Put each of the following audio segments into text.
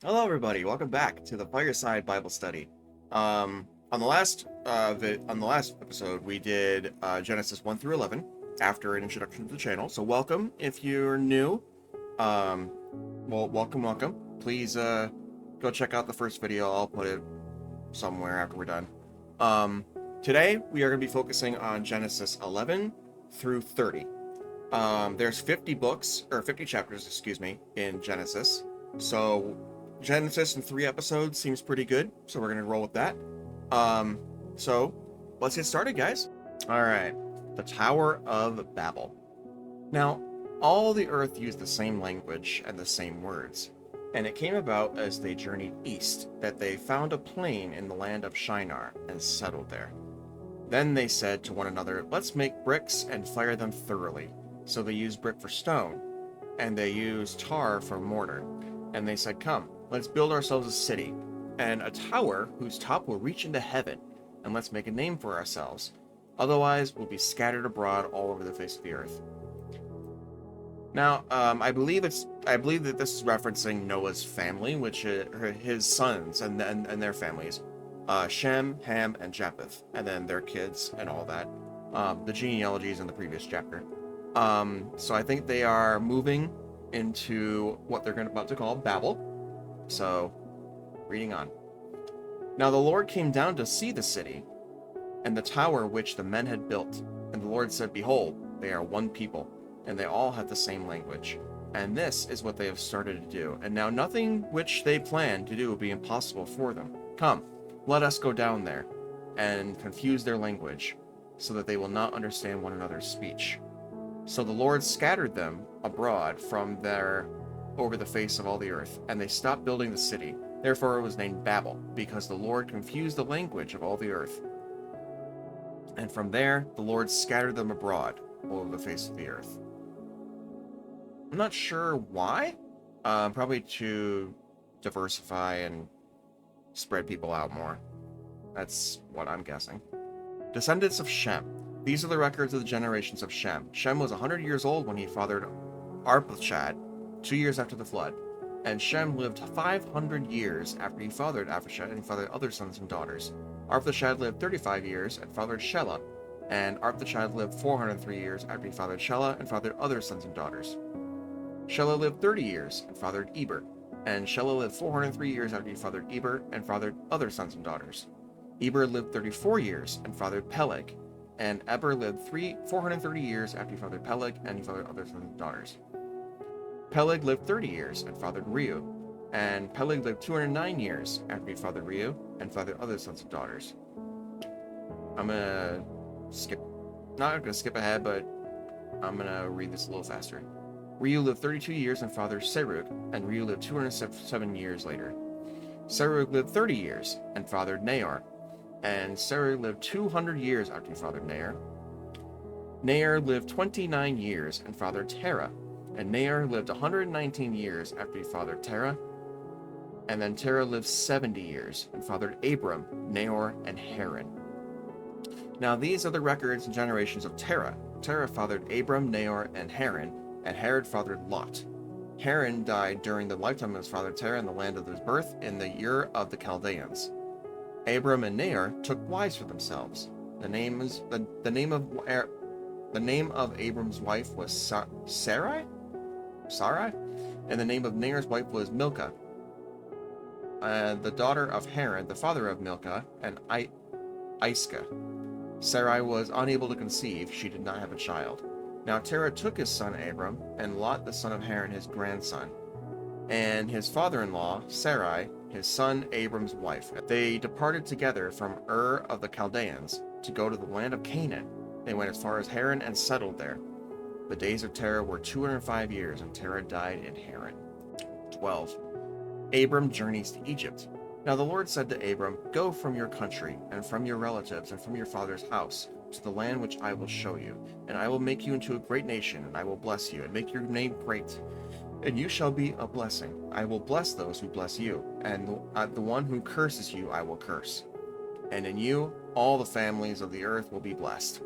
Hello, everybody. Welcome back to the Fireside Bible Study. On the last episode, we did Genesis 1 through 11 after an introduction to the channel. So, welcome if you're new. Um, welcome. Please go check out the first video. I'll put it somewhere after we're done. Today, we are going to be focusing on Genesis 11 through 30. There's 50 books or 50 chapters, excuse me, in Genesis. So Genesis in 3 episodes seems pretty good, so we're gonna roll with that. So let's get started, guys. All right, the Tower of Babel. Now, all the earth used the same language and the same words, and it came about as they journeyed east that they found a plain in the land of Shinar and settled there. Then they said to one another, "Let's make bricks and fire them thoroughly." So they used brick for stone, and they used tar for mortar. And they said, "Come, let's build ourselves a city, and a tower whose top will reach into heaven, and let's make a name for ourselves. Otherwise, we'll be scattered abroad all over the face of the earth." Now, I believe that this is referencing Noah's family, which is his sons and their families, Shem, Ham, and Japheth, and then their kids and all that. The genealogies in the previous chapter. So I think they are moving into what they're about to call Babel. So, reading on. Now the Lord came down to see the city and the tower which the men had built. And the Lord said, "Behold, they are one people, and they all have the same language. And this is what they have started to do. And now nothing which they plan to do will be impossible for them. Come, let us go down there and confuse their language, so that they will not understand one another's speech." So the Lord scattered them abroad from there over the face of all the earth, and they stopped building the city. Therefore it was named Babel, because the Lord confused the language of all the earth. And from there the Lord scattered them abroad over the face of the earth. I'm not sure why. Probably to diversify and spread people out more. That's what I'm guessing. Descendants of Shem. These are the records of the generations of Shem. Shem was 100 years old when he fathered Arpachshad, 2 years after the flood. And Shem lived 500 years after he fathered Arpachshad, and he fathered other sons and daughters. Arpachshad lived 35 years and fathered Shelah. And Arpachshad lived 403 years after he fathered Shelah and fathered other sons and daughters. Shelah lived 30 years and fathered Eber. And Shelah lived 403 years after he fathered Eber and fathered other sons and daughters. Eber lived 34 years and fathered Peleg. And Eber lived 430 years after he fathered Peleg, and he fathered other sons and daughters. Peleg lived 30 years and fathered Reu. And Peleg lived 209 years after he fathered Reu, and fathered other sons and daughters. I'm gonna not gonna skip ahead, but I'm gonna read this a little faster. Reu lived 32 years and fathered Serug, and Reu lived 207 years later. Serug lived 30 years and fathered Nahor. And Serug lived 200 years after he fathered Nahor. Nahor lived 29 years and fathered Terah. And Nahor lived 119 years after he fathered Terah. And then Terah lived 70 years and fathered Abram, Nahor, and Haran. Now these are the records and generations of Terah. Terah fathered Abram, Nahor, and Haran fathered Lot. Haran died during the lifetime of his father Terah in the land of his birth in the Ur of the Chaldeans. Abram and Nahor took wives for themselves. The name of Abram's wife was Sarai, and the name of Nahor's wife was Milcah. The daughter of Haran, the father of Milcah, and Iscah. Sarai was unable to conceive; she did not have a child. Now Terah took his son Abram, and Lot the son of Haran his grandson, and his father-in-law Sarai, his son Abram's wife. They departed together from Ur of the Chaldeans to go to the land of Canaan. They went as far as Haran and settled there. The days of Terah were 205 years, and Terah died in Haran. 12. Abram journeys to Egypt. Now the Lord said to Abram, "Go from your country, and from your relatives, and from your father's house, to the land which I will show you. And I will make you into a great nation, and I will bless you, and make your name great. And you shall be a blessing. I will bless those who bless you, and the one who curses you I will curse. And in you all the families of the earth will be blessed."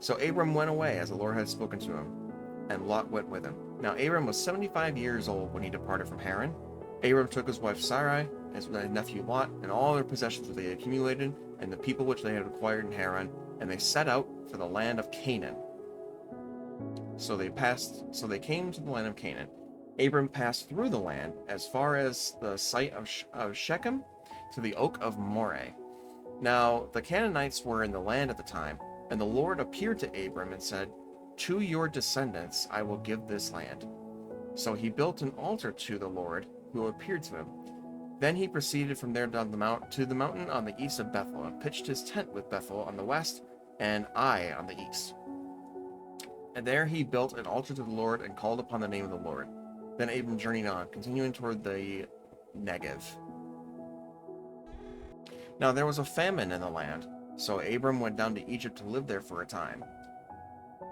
So Abram went away as the Lord had spoken to him, and Lot went with him. Now Abram was 75 years old when he departed from Haran. Abram took his wife Sarai, his nephew Lot, and all their possessions that they had accumulated, and the people which they had acquired in Haran, and they set out for the land of Canaan. So they came to the land of Canaan. Abram passed through the land as far as the site of Shechem to the oak of Moreh. Now the Canaanites were in the land at the time, and the Lord appeared to Abram and said, "To your descendants I will give this land." So he built an altar to the Lord, who appeared to him. Then he proceeded from there down to the mountain on the east of Bethel, and pitched his tent with Bethel on the west, and Ai on the east. And there he built an altar to the Lord, and called upon the name of the Lord. Then Abram journeyed on, continuing toward the Negev. Now there was a famine in the land, so Abram went down to Egypt to live there for a time.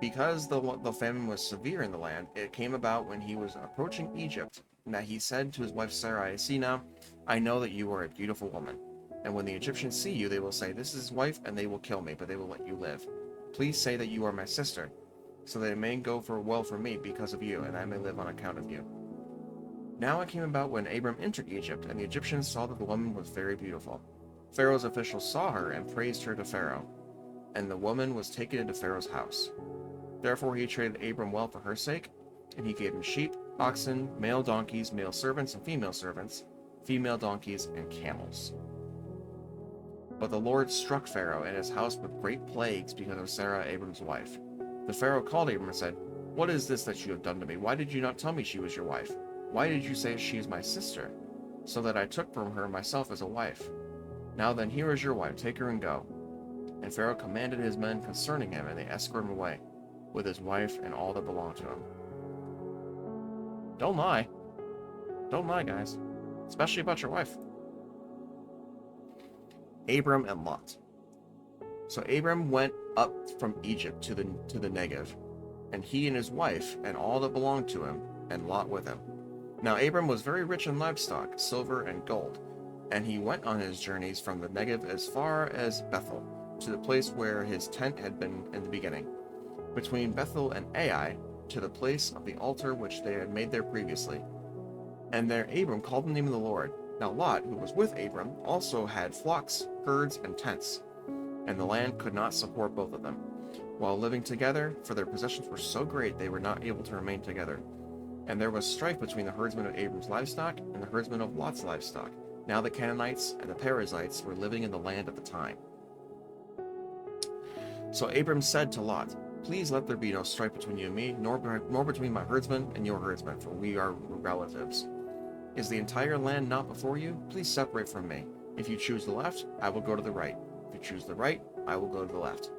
Because the famine was severe in the land, it came about when he was approaching Egypt, that he said to his wife Sarai, "See now, I know that you are a beautiful woman. And when the Egyptians see you, they will say, 'This is his wife,' and they will kill me, but they will let you live. Please say that you are my sister, so that it may go well for me because of you, and I may live on account of you." Now it came about when Abram entered Egypt, and the Egyptians saw that the woman was very beautiful. Pharaoh's officials saw her and praised her to Pharaoh, and the woman was taken into Pharaoh's house. Therefore he treated Abram well for her sake, and he gave him sheep, oxen, male donkeys, male servants, and female servants, female donkeys, and camels. But the Lord struck Pharaoh and his house with great plagues because of Sarah, Abram's wife. The Pharaoh called Abram and said, "What is this that you have done to me? Why did you not tell me she was your wife? Why did you say she is my sister, so that I took from her myself as a wife? Now then, here is your wife, take her and go." And Pharaoh commanded his men concerning him, and they escorted him away, with his wife and all that belonged to him. Don't lie. Don't lie, guys. Especially about your wife. Abram and Lot. So Abram went up from Egypt to the Negev, and he and his wife and all that belonged to him, and Lot with him. Now Abram was very rich in livestock, silver, and gold, and he went on his journeys from the Negev as far as Bethel, to the place where his tent had been in the beginning, between Bethel and Ai, to the place of the altar which they had made there previously. And there Abram called the name of the Lord. Now Lot, who was with Abram, also had flocks, herds, and tents, and the land could not support both of them, while living together, for their possessions were so great they were not able to remain together. And there was strife between the herdsmen of Abram's livestock and the herdsmen of Lot's livestock. Now the Canaanites and the Perizzites were living in the land at the time. So Abram said to Lot, "Please let there be no strife between you and me, nor between my herdsmen and your herdsmen, for we are relatives. Is the entire land not before you? Please separate from me. If you choose the left, I will go to the right. If you choose the right, I will go to the left."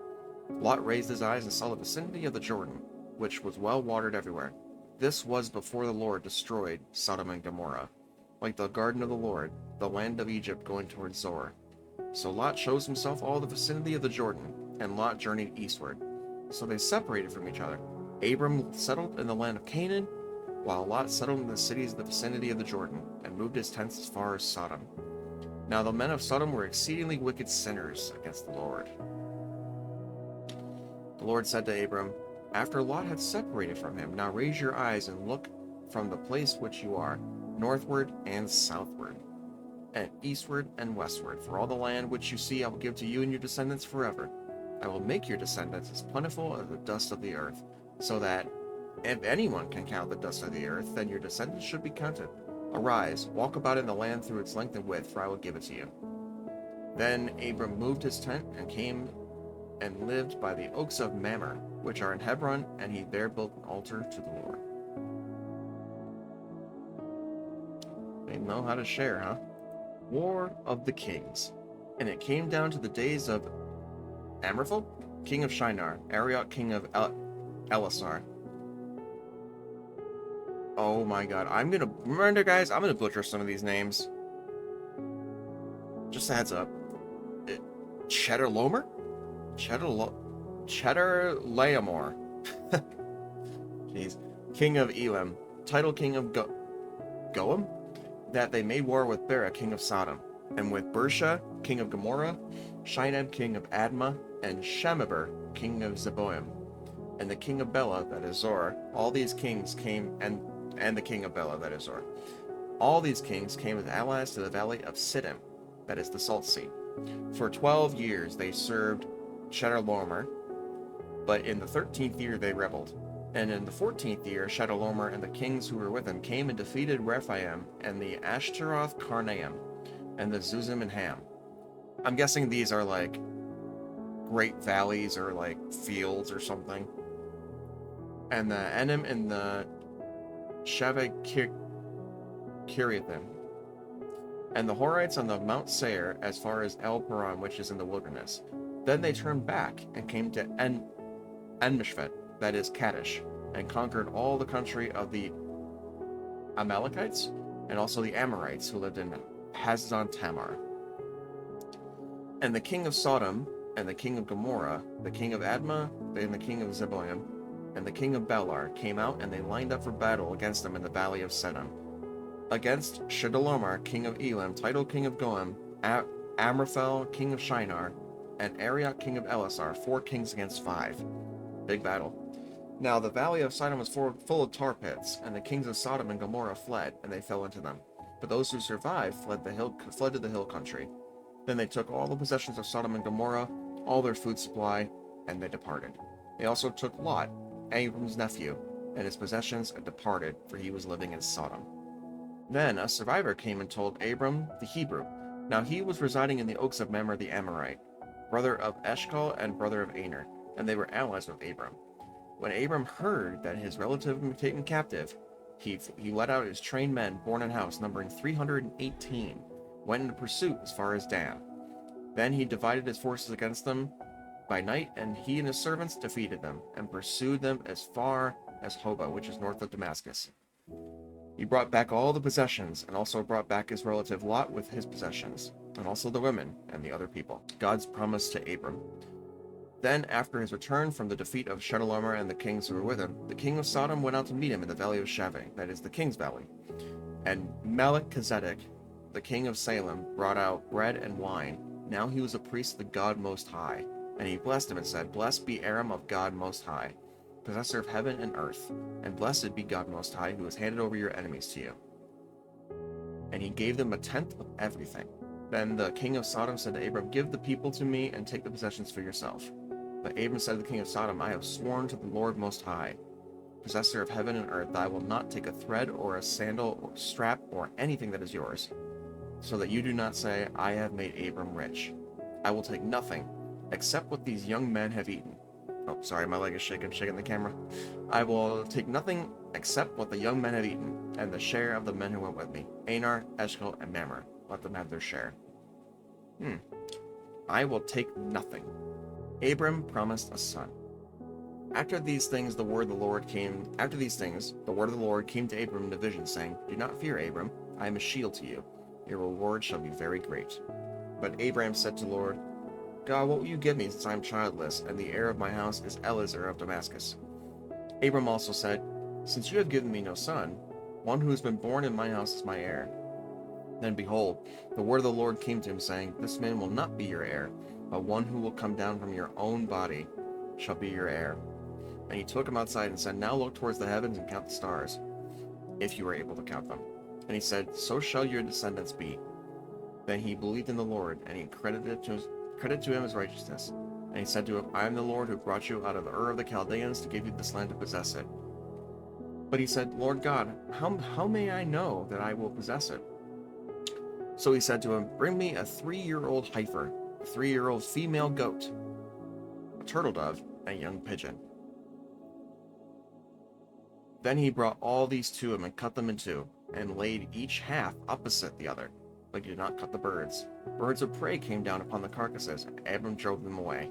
Lot raised his eyes and saw the vicinity of the Jordan, which was well watered everywhere. This was before the Lord destroyed Sodom and Gomorrah, like the garden of the Lord, the land of Egypt going towards Zoar. So Lot chose himself all the vicinity of the Jordan, and Lot journeyed eastward. So they separated from each other. Abram settled in the land of Canaan, while Lot settled in the cities in the vicinity of the Jordan, and moved his tents as far as Sodom. Now the men of Sodom were exceedingly wicked sinners against the Lord. The Lord said to Abram, after Lot had separated from him, "Now raise your eyes and look from the place which you are, northward and southward, and eastward and westward. For all the land which you see I will give to you and your descendants forever. I will make your descendants as plentiful as the dust of the earth, so that if anyone can count the dust of the earth, then your descendants should be counted. Arise, walk about in the land through its length and width, for I will give it to you." Then Abram moved his tent and came and lived by the oaks of Mamre, which are in Hebron, and he there built an altar to the Lord. They know how to share, huh? War of the Kings. And it came down to the days of Amraphel, king of Shinar, Arioch, king of Elasar. Oh my god, remember guys, I'm gonna butcher some of these names. Just a heads up. Chedorlaomer? Chedorlaomer. Jeez. King of Elam. Title king of Goam? That they made war with Bera, king of Sodom, and with Bersha, king of Gomorrah, Shinab, king of Admah, and Shemeber, king of Zeboim, and the king of Bela, that is Zor. All these kings came, and the king of Bela, that is Zor. All these kings came as allies to the valley of Siddim, that is the Salt Sea. For 12 years they served Chedorlaomer, but in the 13th year they rebelled. And in the 14th year, Chedorlaomer and the kings who were with him came and defeated Rephaim and the Ashtaroth Karnaim and the Zuzim and Ham. I'm guessing these are like great valleys or like fields or something. And the Enim and the Shaveh Kiriathim, and the Horites on the Mount Seir as far as El Paran, which is in the wilderness. Then they turned back and came to En-Mishvet, that is Kadesh, and conquered all the country of the Amalekites and also the Amorites who lived in Hazazon Tamar. And the king of Sodom and the king of Gomorrah, the king of Admah and the king of Zeboim, and the king of Belar came out, and they lined up for battle against them in the valley of Sedom. Against Chedorlaomer, king of Elam, Tidal, king of Goim, Amraphel, king of Shinar, and Arioch, king of Elasar, 4 kings against 5. Big battle. Now the valley of Sidon was full of tar pits, and the kings of Sodom and Gomorrah fled, and they fell into them. But those who survived fled to the hill country. Then they took all the possessions of Sodom and Gomorrah, all their food supply, and they departed. They also took Lot, Abram's nephew, and his possessions, and departed, for he was living in Sodom. Then a survivor came and told Abram the Hebrew. Now he was residing in the oaks of Mamre the Amorite, brother of Eshcol and brother of Aner, and they were allies with Abram. When Abram heard that his relative was taken captive, he led out his trained men, born in house, numbering 318, went in pursuit as far as Dan. Then he divided his forces against them by night, and he and his servants defeated them, and pursued them as far as Hobah, which is north of Damascus. He brought back all the possessions, and also brought back his relative Lot with his possessions, and also the women and the other people. God's promise to Abram. Then, after his return from the defeat of Chedorlaomer and the kings who were with him, the king of Sodom went out to meet him in the valley of Shaveh, that is the king's valley. And Melchizedek, the king of Salem, brought out bread and wine. Now he was a priest of the God Most High. And he blessed him and said, Blessed be Aram of God Most High, possessor of heaven and earth, and blessed be God Most High, who has handed over your enemies to you. And he gave them 1/10 of everything. Then the king of Sodom said to Abram, Give the people to me, and take the possessions for yourself. But Abram said to the king of Sodom, I have sworn to the Lord Most High, possessor of heaven and earth, that I will not take a thread or a sandal or strap or anything that is yours, so that you do not say, I have made Abram rich. I will take nothing, except what these young men have eaten. Oh, sorry, my leg is shaking the camera. I will take nothing except what the young men have eaten, and the share of the men who went with me, Anar, Eshcol, and Mamre. Let them have their share. I will take nothing. Abram promised a son. After these things, the word of the Lord came to Abram in a vision, saying, Do not fear, Abram. I am a shield to you. Your reward shall be very great. But Abram said to the Lord, God, what will you give me, since I am childless, and the heir of my house is Eliezer of Damascus? Abram also said, Since you have given me no son, one who has been born in my house is my heir. Then behold, the word of the Lord came to him, saying, This man will not be your heir, but one who will come down from your own body shall be your heir. And he took him outside and said, Now look towards the heavens and count the stars, if you are able to count them. And he said, So shall your descendants be. Then he believed in the Lord, and he credited to him his righteousness. And he said to him, I am the Lord who brought you out of the Ur of the Chaldeans to give you this land to possess it. But he said, Lord God, how may I know that I will possess it? So he said to him, Bring me a 3-year-old heifer, a 3-year-old female goat, a turtle dove, and a young pigeon. Then he brought all these to him and cut them in two, and laid each half opposite the other, but he did not cut the birds. Birds of prey came down upon the carcasses, and Abram drove them away.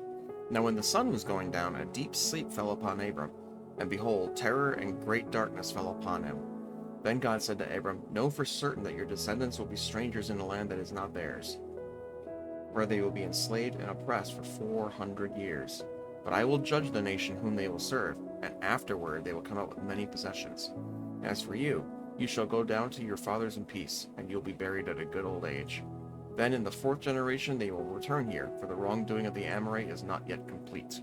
Now when the sun was going down, a deep sleep fell upon Abram, and behold, terror and great darkness fell upon him. Then God said to Abram, Know for certain that your descendants will be strangers in a land that is not theirs, where they will be enslaved and oppressed for 400 years. But I will judge the nation whom they will serve, and afterward they will come out with many possessions. As for you, you shall go down to your fathers in peace, and you'll be buried at a good old age. Then in the 4th generation they will return here, for the wrongdoing of the Amorite is not yet complete.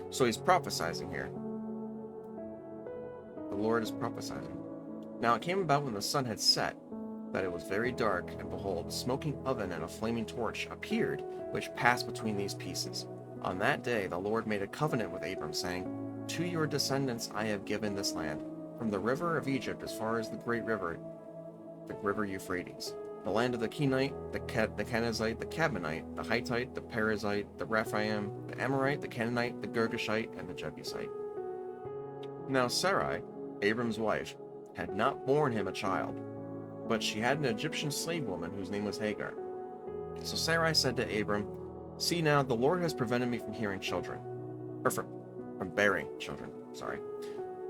So he's prophesizing here. The Lord is prophesizing. Now it came about when the sun had set, that it was very dark, and behold, a smoking oven and a flaming torch appeared, which passed between these pieces. On that day the Lord made a covenant with Abram, saying, To your descendants I have given this land, from the river of Egypt as far as the great river, the river Euphrates, the land of the Kenite, the Kenizzite, the Cadmonite, the Hittite, the Perizzite, the Rephaim, the Amorite, the Canaanite, the Girgashite, and the Jebusite. Now Sarai, Abram's wife, had not borne him a child, but she had an Egyptian slave woman whose name was Hagar. So Sarai said to Abram, See now, the Lord has prevented me from hearing children, or from bearing children, sorry.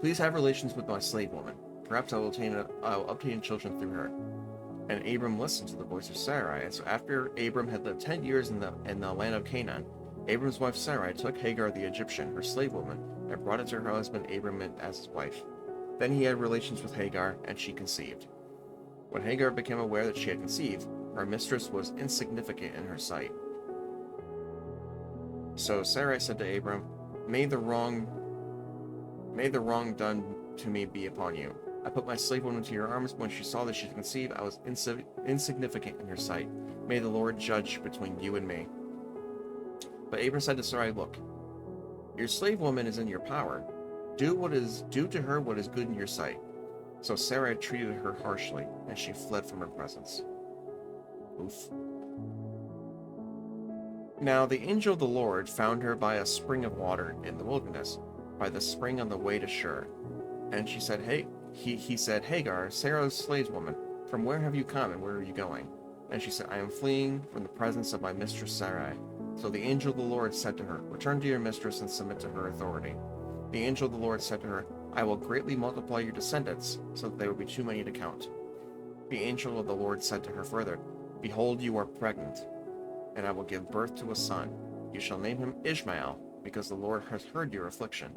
Please have relations with my slave woman. Perhaps I will obtain children through her. And Abram listened to the voice of Sarai. And so after Abram had lived 10 years in the land of Canaan, Abram's wife Sarai took Hagar the Egyptian, her slave woman, and brought it to her husband Abram as his wife. Then he had relations with Hagar, and she conceived. When Hagar became aware that she had conceived, her mistress was insignificant in her sight. So Sarai said to Abram, May the wrong done to me be upon you. I put my slave woman into your arms. When she saw that she had conceived, I was insignificant in her sight. May the Lord judge between you and me. But Abram said to Sarai, Look, your slave woman is in your power. Do to her what is good in your sight. So Sarai treated her harshly, and she fled from her presence. Oof. Now the angel of the Lord found her by a spring of water in the wilderness, by the spring on the way to Shur. And she said, he said, Hagar, Sarah's slave woman, from where have you come, and where are you going? And she said, I am fleeing from the presence of my mistress Sarai. So the angel of the Lord said to her, Return to your mistress and submit to her authority. The angel of the Lord said to her, I will greatly multiply your descendants, so that they will be too many to count. The angel of the Lord said to her further, Behold, you are pregnant, and I will give birth to a son. You shall name him Ishmael, because the Lord has heard your affliction.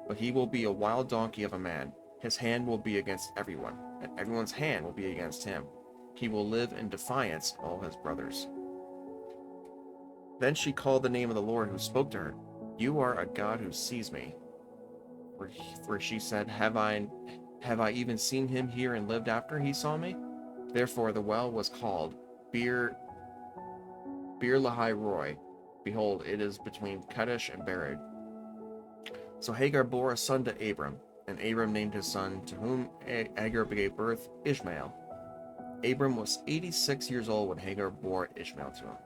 But he will be a wild donkey of a man. His hand will be against everyone, and everyone's hand will be against him. He will live in defiance of all his brothers. Then she called the name of the Lord who spoke to her. You are a God who sees me. For she said, Have I even seen him here and lived after he saw me? Therefore the well was called Bir Lahai Roi. Behold, it is between Kadesh and Bered. So Hagar bore a son to Abram, and Abram named his son, to whom Hagar gave birth, Ishmael. Abram was 86 years old when Hagar bore Ishmael to him.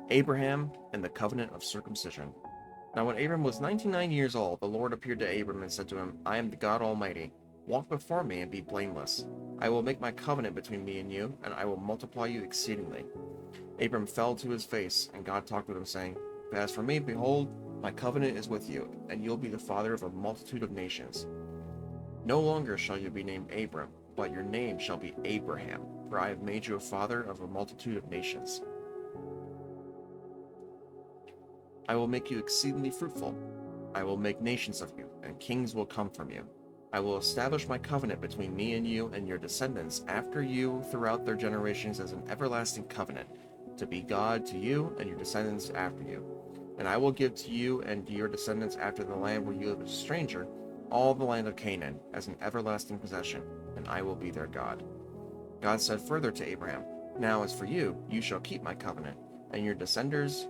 Abraham and the covenant of circumcision. Now when Abram was 99 years old, the Lord appeared to Abram and said to him, I am the God Almighty. Walk before me and be blameless. I will make my covenant between me and you, and I will multiply you exceedingly. Abram fell to his face, and God talked with him, saying, But as for me, behold, my covenant is with you, and you'll be the father of a multitude of nations. No longer shall you be named Abram, but your name shall be Abraham, for I have made you a father of a multitude of nations. I will make you exceedingly fruitful. I will make nations of you, and kings will come from you. I will establish my covenant between me and you and your descendants after you throughout their generations as an everlasting covenant, to be God to you and your descendants after you. And I will give to you and to your descendants after the land where you live as a stranger, all the land of Canaan, as an everlasting possession, and I will be their God. God said further to Abraham, Now as for you, you shall keep my covenant, and your descendants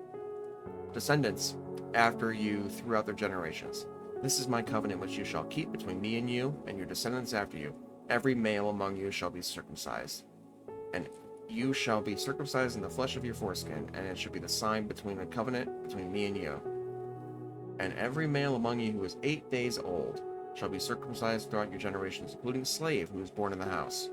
after you throughout their generations. This is my covenant which you shall keep between me and you and your descendants after you. Every male among you shall be circumcised, and you shall be circumcised in the flesh of your foreskin, and it shall be the sign between the covenant between me and you. And every male among you who is 8 days old shall be circumcised throughout your generations, including a slave who is born in the house,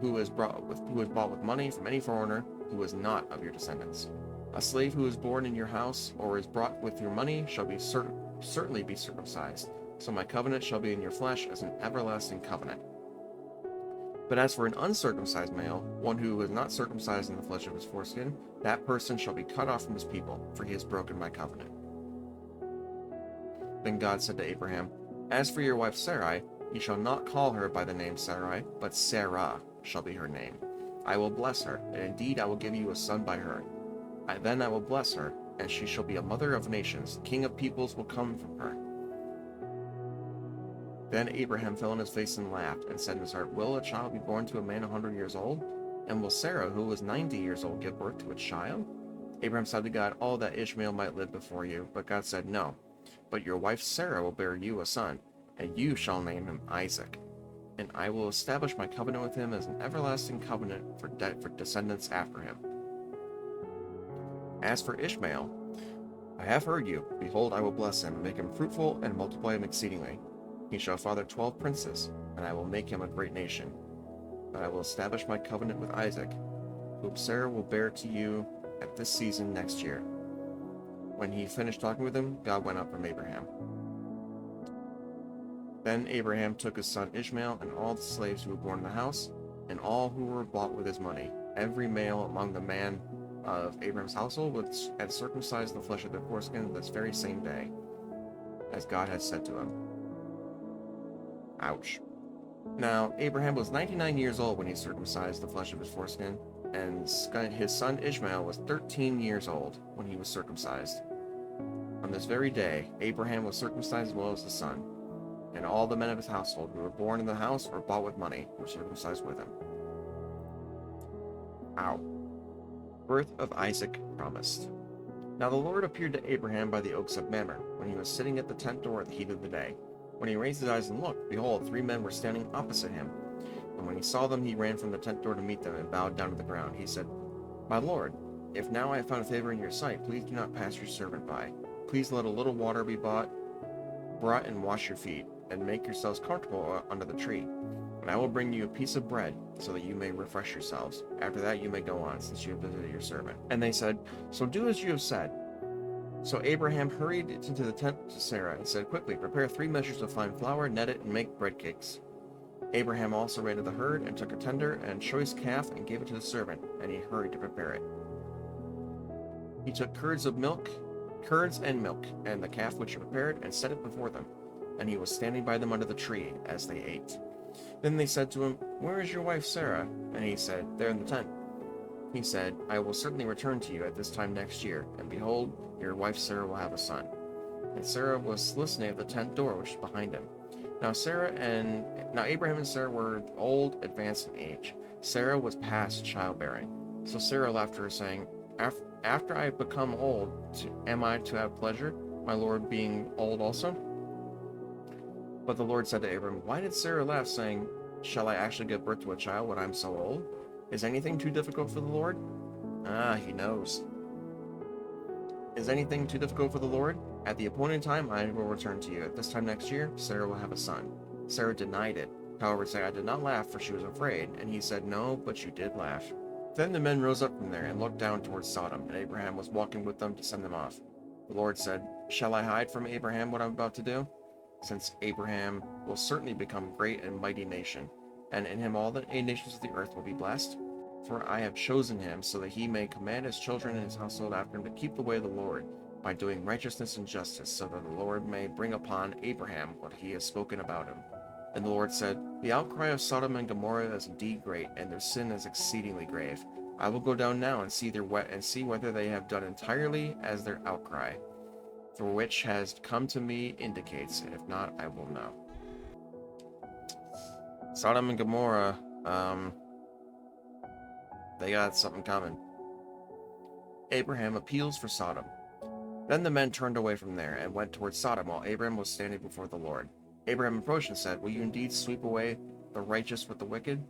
who is bought with money from any foreigner who is not of your descendants. A slave who is born in your house or is brought with your money shall be certainly be circumcised. So my covenant shall be in your flesh as an everlasting covenant. But as for an uncircumcised male, one who is not circumcised in the flesh of his foreskin, that person shall be cut off from his people, for he has broken my covenant. Then God said to Abraham, As for your wife Sarai, you shall not call her by the name Sarai, but Sarah shall be her name. I will bless her, and indeed I will give you a son by her. Then I will bless her, and she shall be a mother of nations. The king of peoples will come from her. Then Abraham fell on his face and laughed, and said in his heart, Will a child be born to a man 100 years old? And will Sarah, who was 90 years old, give birth to a child? Abraham said to God, Oh, that Ishmael might live before you. But God said, No, but your wife Sarah will bear you a son, and you shall name him Isaac. And I will establish my covenant with him as an everlasting covenant for descendants after him. As for Ishmael, I have heard you. Behold, I will bless him, make him fruitful, and multiply him exceedingly. He shall father 12 princes, and I will make him a great nation. But I will establish my covenant with Isaac, whom Sarah will bear to you at this season next year. When he finished talking with him, God went up from Abraham. Then Abraham took his son Ishmael and all the slaves who were born in the house, and all who were bought with his money, every male among the man of Abraham's household, and circumcised the flesh of their foreskin this very same day, as God had said to him. Ouch. Now, Abraham was 99 years old when he circumcised the flesh of his foreskin, and his son Ishmael was 13 years old when he was circumcised. On this very day, Abraham was circumcised as well as the son, and all the men of his household who were born in the house or bought with money were circumcised with him. Ow. Birth of Isaac promised. Now the Lord appeared to Abraham by the oaks of Mamre, when he was sitting at the tent door at the heat of the day. When he raised his eyes and looked, behold, 3 men were standing opposite him. And when he saw them, he ran from the tent door to meet them and bowed down to the ground. He said, My Lord, if now I have found favor in your sight, please do not pass your servant by. Please let a little water be brought and wash your feet, and make yourselves comfortable under the tree. And I will bring you a piece of bread, so that you may refresh yourselves. After that you may go on, since you have visited your servant. And they said, So do as you have said. So Abraham hurried into the tent to Sarah, and said, Quickly, prepare 3 measures of fine flour, knead it, and make bread cakes. Abraham also ran to the herd, and took a tender and choice calf, and gave it to the servant, and he hurried to prepare it. He took curds and milk, and the calf which he prepared, and set it before them. And he was standing by them under the tree, as they ate. Then they said to him, Where is your wife Sarah? And he said, There in the tent. He said, I will certainly return to you at this time next year, and behold, your wife Sarah will have a son. And Sarah was listening at the tent door, which was behind him. Now Abraham and Sarah were old, advanced in age. Sarah was past childbearing. So Sarah laughed to her, saying, After I become old, am I to have pleasure, my Lord being old also? But the Lord said to Abram, Why did Sarah laugh, saying, Shall I actually give birth to a child when I am so old? Is anything too difficult for the Lord? He knows. Is anything too difficult for the Lord? At the appointed time I will return to you. At this time next year, Sarah will have a son. Sarah denied it, however, saying, I did not laugh, for she was afraid. And he said, No, but you did laugh. Then the men rose up from there and looked down towards Sodom, and Abraham was walking with them to send them off. The Lord said, Shall I hide from Abraham what I'm about to do? Since Abraham will certainly become a great and mighty nation, and in him all the nations of the earth will be blessed. For I have chosen him, so that he may command his children and his household after him to keep the way of the Lord, by doing righteousness and justice, so that the Lord may bring upon Abraham what he has spoken about him. And the Lord said, The outcry of Sodom and Gomorrah is indeed great, and their sin is exceedingly grave. I will go down now and see whether they have done entirely as their outcry, for which has come to me indicates, and if not, I will know. Sodom and Gomorrah, they got something coming. Abraham appeals for Sodom. Then the men turned away from there and went towards Sodom, while Abraham was standing before the Lord. Abraham approached and said, Will you indeed sweep away the righteous with the wicked?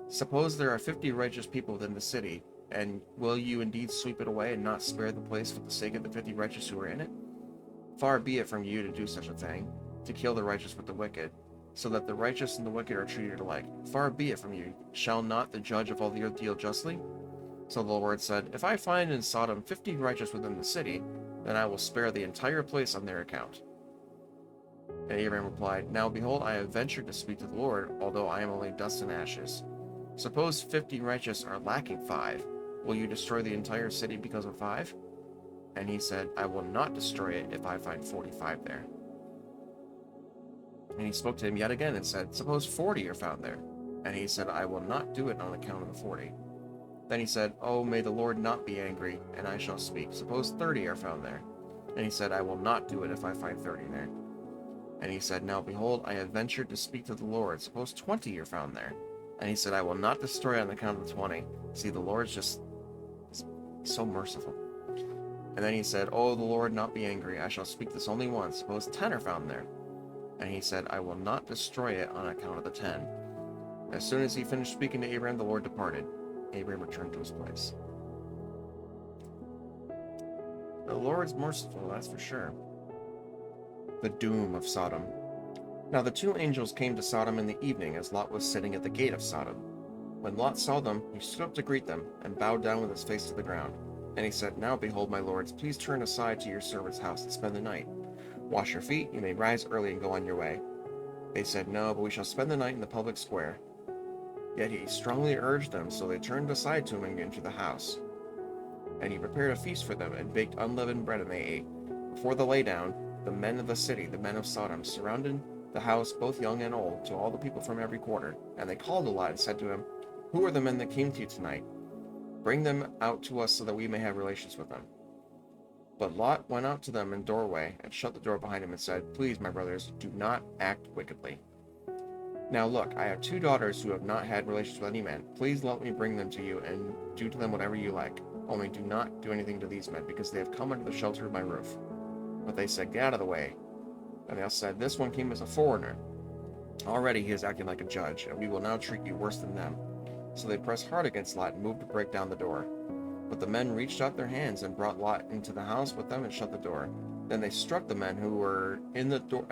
Suppose there are 50 righteous people within the city, and will you indeed sweep it away and not spare the place for the sake of the 50 righteous who are in it? Far be it from you to do such a thing, to kill the righteous with the wicked, so that the righteous and the wicked are treated alike. Far be it from you. Shall not the judge of all the earth deal justly? So the Lord said, If I find in Sodom 50 righteous within the city, then I will spare the entire place on their account. And Abraham replied, Now behold, I have ventured to speak to the Lord, although I am only dust and ashes. Suppose 50 righteous are lacking 5. Will you destroy the entire city because of 5? And he said, I will not destroy it if I find 45 there. And he spoke to him yet again and said, Suppose 40 are found there. And he said, I will not do it on account of the 40. Then he said, Oh, may the Lord not be angry, and I shall speak. Suppose 30 are found there. And he said, I will not do it if I find 30 there. And he said, Now behold, I have ventured to speak to the Lord. Suppose 20 are found there. And he said, I will not destroy on account of the 20. See, the Lord's just so merciful. And then he said, Oh, the Lord, not be angry. I shall speak this only once. Suppose 10 are found there. And he said, I will not destroy it on account of the 10. As soon as he finished speaking to Abraham, the Lord departed. Abraham returned to his place. The Lord's merciful, that's for sure. The doom of Sodom. Now the two angels came to Sodom in the evening as Lot was sitting at the gate of Sodom. When Lot saw them, he stood up to greet them, and bowed down with his face to the ground. And he said, Now behold, my lords, please turn aside to your servant's house and spend the night. Wash your feet, you may rise early and go on your way. They said, No, but we shall spend the night in the public square. Yet he strongly urged them, so they turned aside to him and entered the house. And he prepared a feast for them, and baked unleavened bread, and they ate. Before the laydown, the men of the city, the men of Sodom, surrounded the house, both young and old, to all the people from every quarter. And they called to Lot and said to him, Who are the men that came to you tonight? Bring them out to us so that we may have relations with them. But Lot went out to them in the doorway, and shut the door behind him, and said, Please, my brothers, do not act wickedly. Now look, I have 2 daughters who have not had relations with any man. Please let me bring them to you, and do to them whatever you like. Only do not do anything to these men, because they have come under the shelter of my roof. But they said, Get out of the way. And they said, This one came as a foreigner. Already he is acting like a judge, and we will now treat you worse than them. So they pressed hard against Lot and moved to break down the door. But the men reached out their hands and brought Lot into the house with them and shut the door. Then they struck the men who were at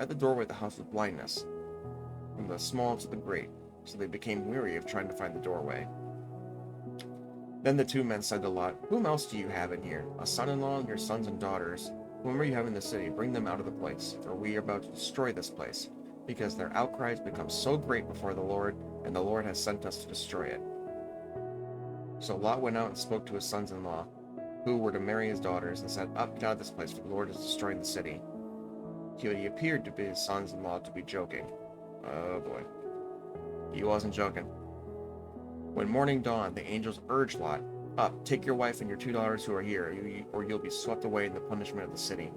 the doorway of the house with blindness, from the small to the great, so they became weary of trying to find the doorway. Then the 2 men said to Lot, Whom else do you have in here? A son-in-law and your sons and daughters? Whomever you have in the city, bring them out of the place, for we are about to destroy this place, because their outcry has become so great before the Lord, and the Lord has sent us to destroy it. So Lot went out and spoke to his sons-in-law, who were to marry his daughters, and said, Up, get out of this place, for the Lord is destroying the city. He appeared to be his sons-in-law to be joking. Oh boy. He wasn't joking. When morning dawned, the angels urged Lot, Up, take your wife and your 2 daughters who are here, or you'll be swept away in the punishment of the city.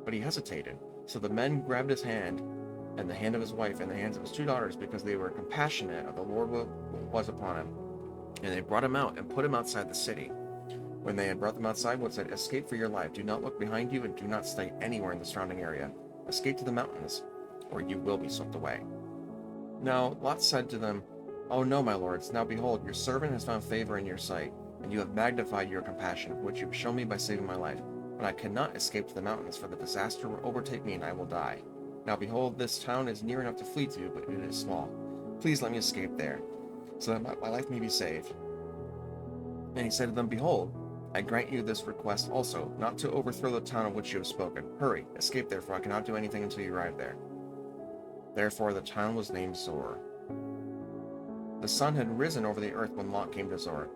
But he hesitated. So the men grabbed his hand, and the hand of his wife, and the hands of his 2 daughters, because they were compassionate of the Lord was upon him. And they brought him out and put him outside the city. When they had brought them outside, Lot said, Escape for your life. Do not look behind you, and do not stay anywhere in the surrounding area. Escape to the mountains, or you will be swept away. Now Lot said to them, Oh no, my lords, now behold, your servant has found favor in your sight, and you have magnified your compassion, which you have shown me by saving my life. But I cannot escape to the mountains, for the disaster will overtake me, and I will die. Now behold, this town is near enough to flee to, but it is small. Please let me escape there, so that my life may be saved. And he said to them, Behold, I grant you this request also, not to overthrow the town of which you have spoken. Hurry, escape therefore, I cannot do anything until you arrive there. Therefore the town was named Zoar. The sun had risen over the earth when Lot came to Zoar.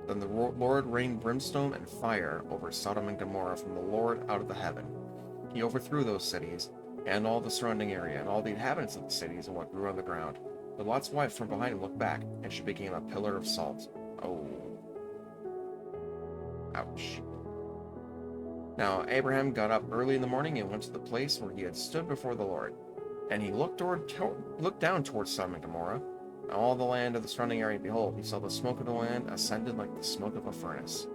Then the Lord rained brimstone and fire over Sodom and Gomorrah from the Lord out of the heaven. He overthrew those cities, and all the surrounding area, and all the inhabitants of the cities, and what grew on the ground. But Lot's wife from behind him looked back, and she became a pillar of salt. Oh. Ouch. Now Abraham got up early in the morning and went to the place where he had stood before the Lord. And he looked down towards Sodom and Gomorrah, and all the land of the surrounding area. Behold, he saw the smoke of the land ascended like the smoke of a furnace.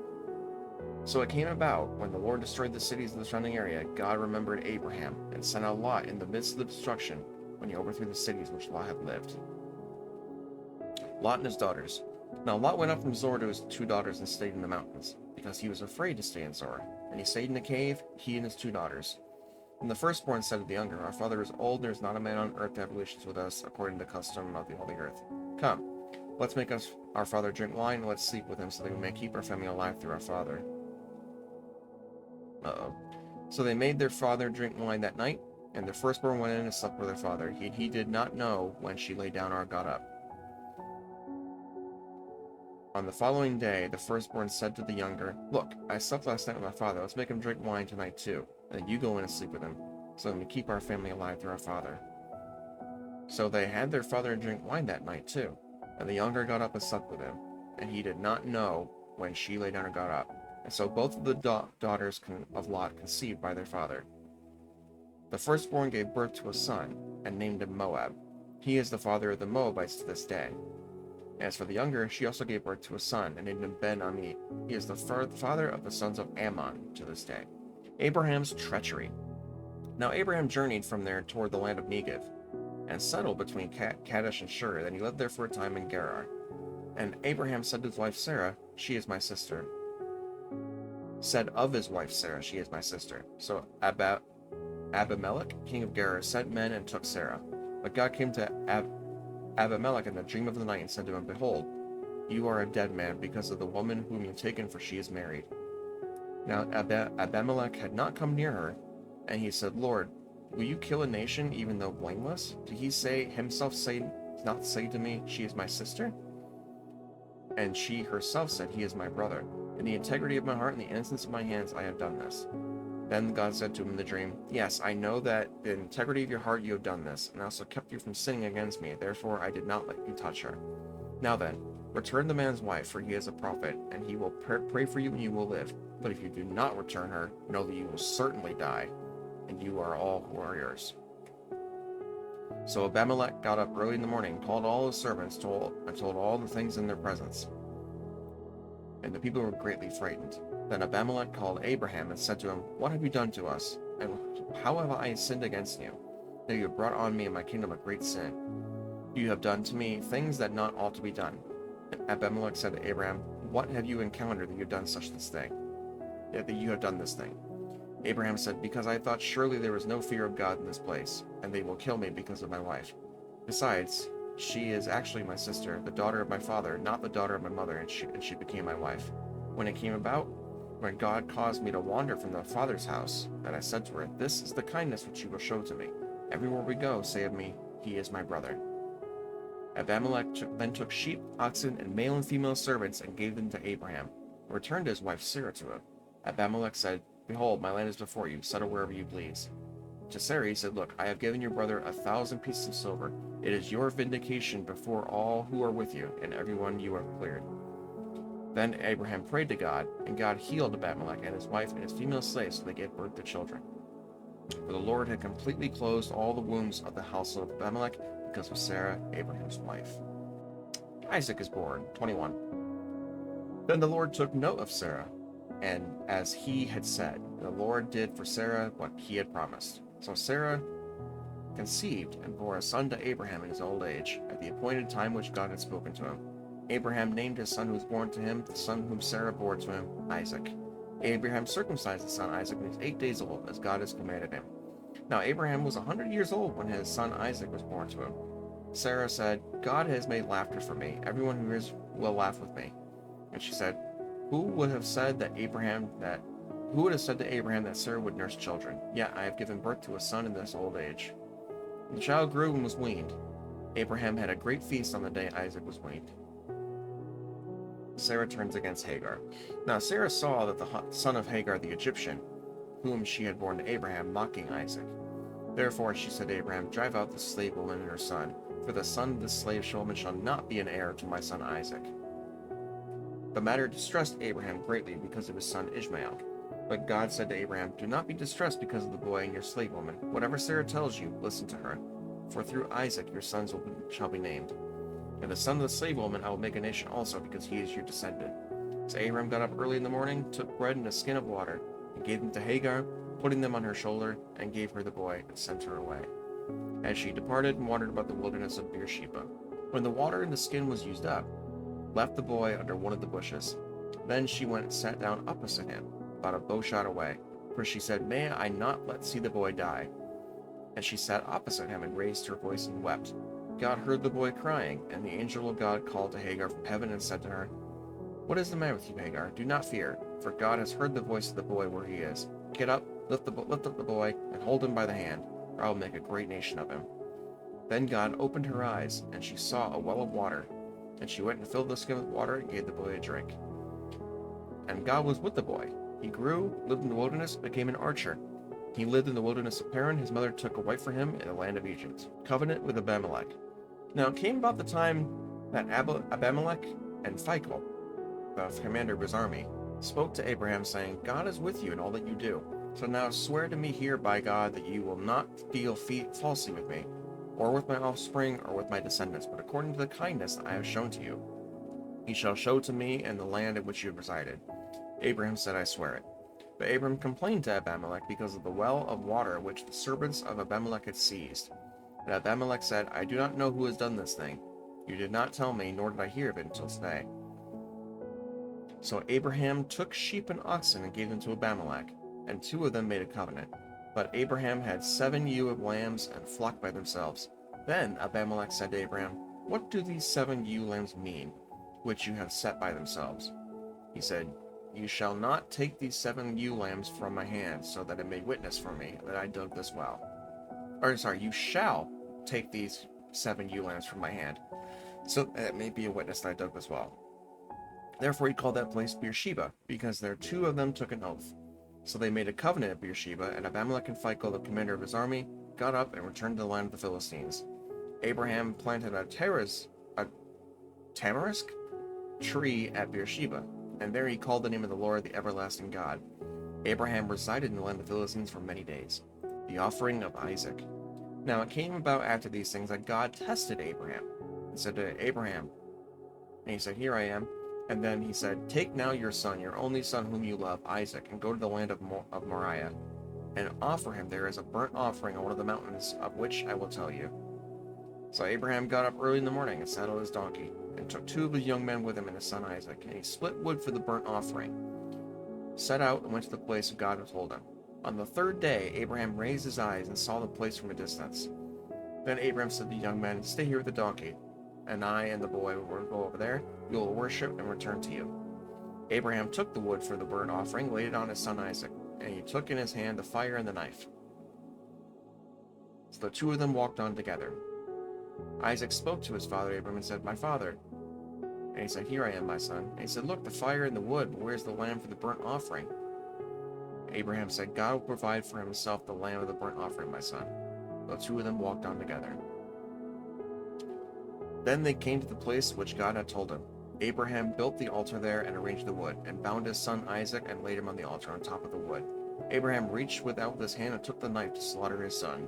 So it came about, when the Lord destroyed the cities of the surrounding area, God remembered Abraham, and sent out Lot in the midst of the destruction, when he overthrew the cities which Lot had lived. Lot and his daughters. Now Lot went up from Zoar to his 2 daughters and stayed in the mountains, because he was afraid to stay in Zoar. And he stayed in a cave, he and his 2 daughters. And the firstborn said to the younger, Our father is old, there is not a man on earth to have relations with us, according to the custom of all the earth. Come, let's make our father drink wine, and let's sleep with him, so that we may keep our family alive through our father. Uh-oh. So they made their father drink wine that night, and their firstborn went in and slept with their father. He did not know when she lay down or got up. On the following day, the firstborn said to the younger, Look, I slept last night with my father. Let's make him drink wine tonight too. And then you go in and sleep with him, so that we keep our family alive through our father. So they had their father drink wine that night too. And the younger got up and slept with him. And he did not know when she lay down or got up. And so both of the daughters of Lot conceived by their father. The firstborn gave birth to a son, and named him Moab. He is the father of the Moabites to this day. As for the younger, she also gave birth to a son, and named him Ben-Ami. He is the father of the sons of Ammon to this day. Abraham's treachery. Now Abraham journeyed from there toward the land of Negev, and settled between Kadesh and Shur. Then he lived there for a time in Gerar. And Abraham said to his wife Sarah, "She is my sister." Said of his wife Sarah, "She is my sister." So Abimelech, king of Gerar, sent men and took Sarah. But God came to Abimelech in the dream of the night and said to him, "Behold, you are a dead man because of the woman whom you have taken, for she is married." Now Abimelech had not come near her, and he said, "Lord, will you kill a nation even though blameless? Did he himself not say to me, 'She is my sister'?" And she herself said, "He is my brother. In the integrity of my heart and the innocence of my hands I have done this." Then God said to him in the dream, "Yes, I know that in the integrity of your heart you have done this, and I also kept you from sinning against me. Therefore I did not let you touch her. Now then, return the man's wife, for he is a prophet, and he will pray for you and you will live. But if you do not return her, know that you will certainly die, and you are all who are yours." So Abimelech got up early in the morning, called all his servants, and told all the things in their presence. And the people were greatly frightened. Then Abimelech called Abraham and said to him, "What have you done to us? And how have I sinned against you? That you have brought on me and my kingdom a great sin. You have done to me things that not ought to be done." And Abimelech said to Abraham, "What have you encountered that you have done this thing?" Abraham said, "Because I thought surely there was no fear of God in this place, and they will kill me because of my wife. Besides, she is actually my sister, the daughter of my father, not the daughter of my mother, and she became my wife. When it came about, when God caused me to wander from the father's house, that I said to her, 'This is the kindness which you will show to me. Everywhere we go, say of me, he is my brother.'" Abimelech then took sheep, oxen, and male and female servants, and gave them to Abraham, and returned his wife Sarah to him. Abimelech said, "Behold, my land is before you, settle wherever you please." To Sarah he said, "Look, I have given your brother 1,000 pieces of silver. It is your vindication before all who are with you, and everyone you have cleared." Then Abraham prayed to God, and God healed Abimelech and his wife and his female slaves, so they gave birth to children. For the Lord had completely closed all the wombs of the household of Abimelech because of Sarah, Abraham's wife. Isaac is born, 21. Then the Lord took note of Sarah, and as he had said, the Lord did for Sarah what he had promised. So Sarah conceived and bore a son to Abraham in his old age, at the appointed time which God had spoken to him. Abraham named his son who was born to him, the son whom Sarah bore to him, Isaac. Abraham circumcised his son Isaac when he was 8 days old, as God has commanded him. Now Abraham was 100 years old when his son Isaac was born to him. Sarah said, "God has made laughter for me. Everyone who hears will laugh with me." And she said, Who would have said to Abraham that Sarah would nurse children? Yet I have given birth to a son in this old age." And the child grew and was weaned. Abraham had a great feast on the day Isaac was weaned. Sarah turns against Hagar. Now Sarah saw that the son of Hagar the Egyptian, whom she had borne to Abraham, mocking Isaac. Therefore she said to Abraham, "Drive out the slave woman and her son, for the son of the slave woman shall not be an heir to my son Isaac." The matter distressed Abraham greatly because of his son Ishmael. But God said to Abraham, "Do not be distressed because of the boy and your slave woman. Whatever Sarah tells you, listen to her. For through Isaac your sons shall be named. And the son of the slave woman I will make a nation also, because he is your descendant." So Abraham got up early in the morning, took bread and a skin of water, and gave them to Hagar, putting them on her shoulder, and gave her the boy, and sent her away. As she departed and wandered about the wilderness of Beersheba. When the water in the skin was used up, left the boy under one of the bushes. Then she went and sat down opposite him, about a bow shot away, for she said, "May I not see the boy die?" And she sat opposite him and raised her voice and wept. God heard the boy crying, and the angel of God called to Hagar from heaven and said to her, "What is the matter with you, Hagar? Do not fear, for God has heard the voice of the boy where he is. Get up, lift up the boy, and hold him by the hand, or I will make a great nation of him." Then God opened her eyes, and she saw a well of water. And she went and filled the skin with water and gave the boy a drink. And God was with the boy. He grew, lived in the wilderness, became an archer. He lived in the wilderness of Paran. His mother took a wife for him in the land of Egypt. Covenant with Abimelech. Now it came about the time that Abimelech and Phicol, the commander of his army, spoke to Abraham, saying, "God is with you in all that you do. So now swear to me here by God that you will not deal falsely with me, or with my offspring, or with my descendants, but according to the kindness that I have shown to you. You shall show to me in the land in which you have resided. Abraham said, I swear it. But Abraham complained to Abimelech because of the well of water which the servants of Abimelech had seized. And Abimelech said, I do not know who has done this thing. You did not tell me, nor did I hear of it until today. So Abraham took sheep and oxen and gave them to Abimelech, and 2 of them made a covenant. But Abraham had 7 ewe of lambs and flock by themselves. Then Abimelech said to Abraham, What do these 7 ewe lambs mean, which you have set by themselves? He said, You shall not take these 7 ewe lambs from my hand, so that it may witness for me that I dug this well. You shall take these 7 ewe lambs from my hand, so that it may be a witness that I dug this well. Therefore he called that place Beersheba, because there 2 of them took an oath. So they made a covenant at Beersheba, and Abimelech and Phicol, the commander of his army, got up and returned to the land of the Philistines. Abraham planted a tamarisk tree at Beersheba, and there he called the name of the Lord, the everlasting God. Abraham resided in the land of the Philistines for many days. The offering of Isaac. Now it came about after these things that God tested Abraham, and said to Abraham, and he said, Here I am. And then he said, Take now your son, your only son whom you love, Isaac, and go to the land of Moriah, and offer him there as a burnt offering on one of the mountains of which I will tell you. So Abraham got up early in the morning and saddled his donkey, and took 2 of his young men with him and his son Isaac, and he split wood for the burnt offering, set out and went to the place God had told him. On the 3rd day Abraham raised his eyes and saw the place from a distance. Then Abraham said to the young men, Stay here with the donkey, and I and the boy will go over there. We will worship and return to you. Abraham took the wood for the burnt offering, laid it on his son Isaac, and he took in his hand the fire and the knife. So the 2 of them walked on together. Isaac spoke to his father Abraham and said, My father. And he said, Here I am, my son. And he said, Look, the fire and the wood, but where's the lamb for the burnt offering? Abraham said, God will provide for himself the lamb of the burnt offering, my son. The 2 of them walked on together. Then they came to the place which God had told him. Abraham built the altar there and arranged the wood, and bound his son Isaac and laid him on the altar on top of the wood. Abraham reached out with his hand and took the knife to slaughter his son.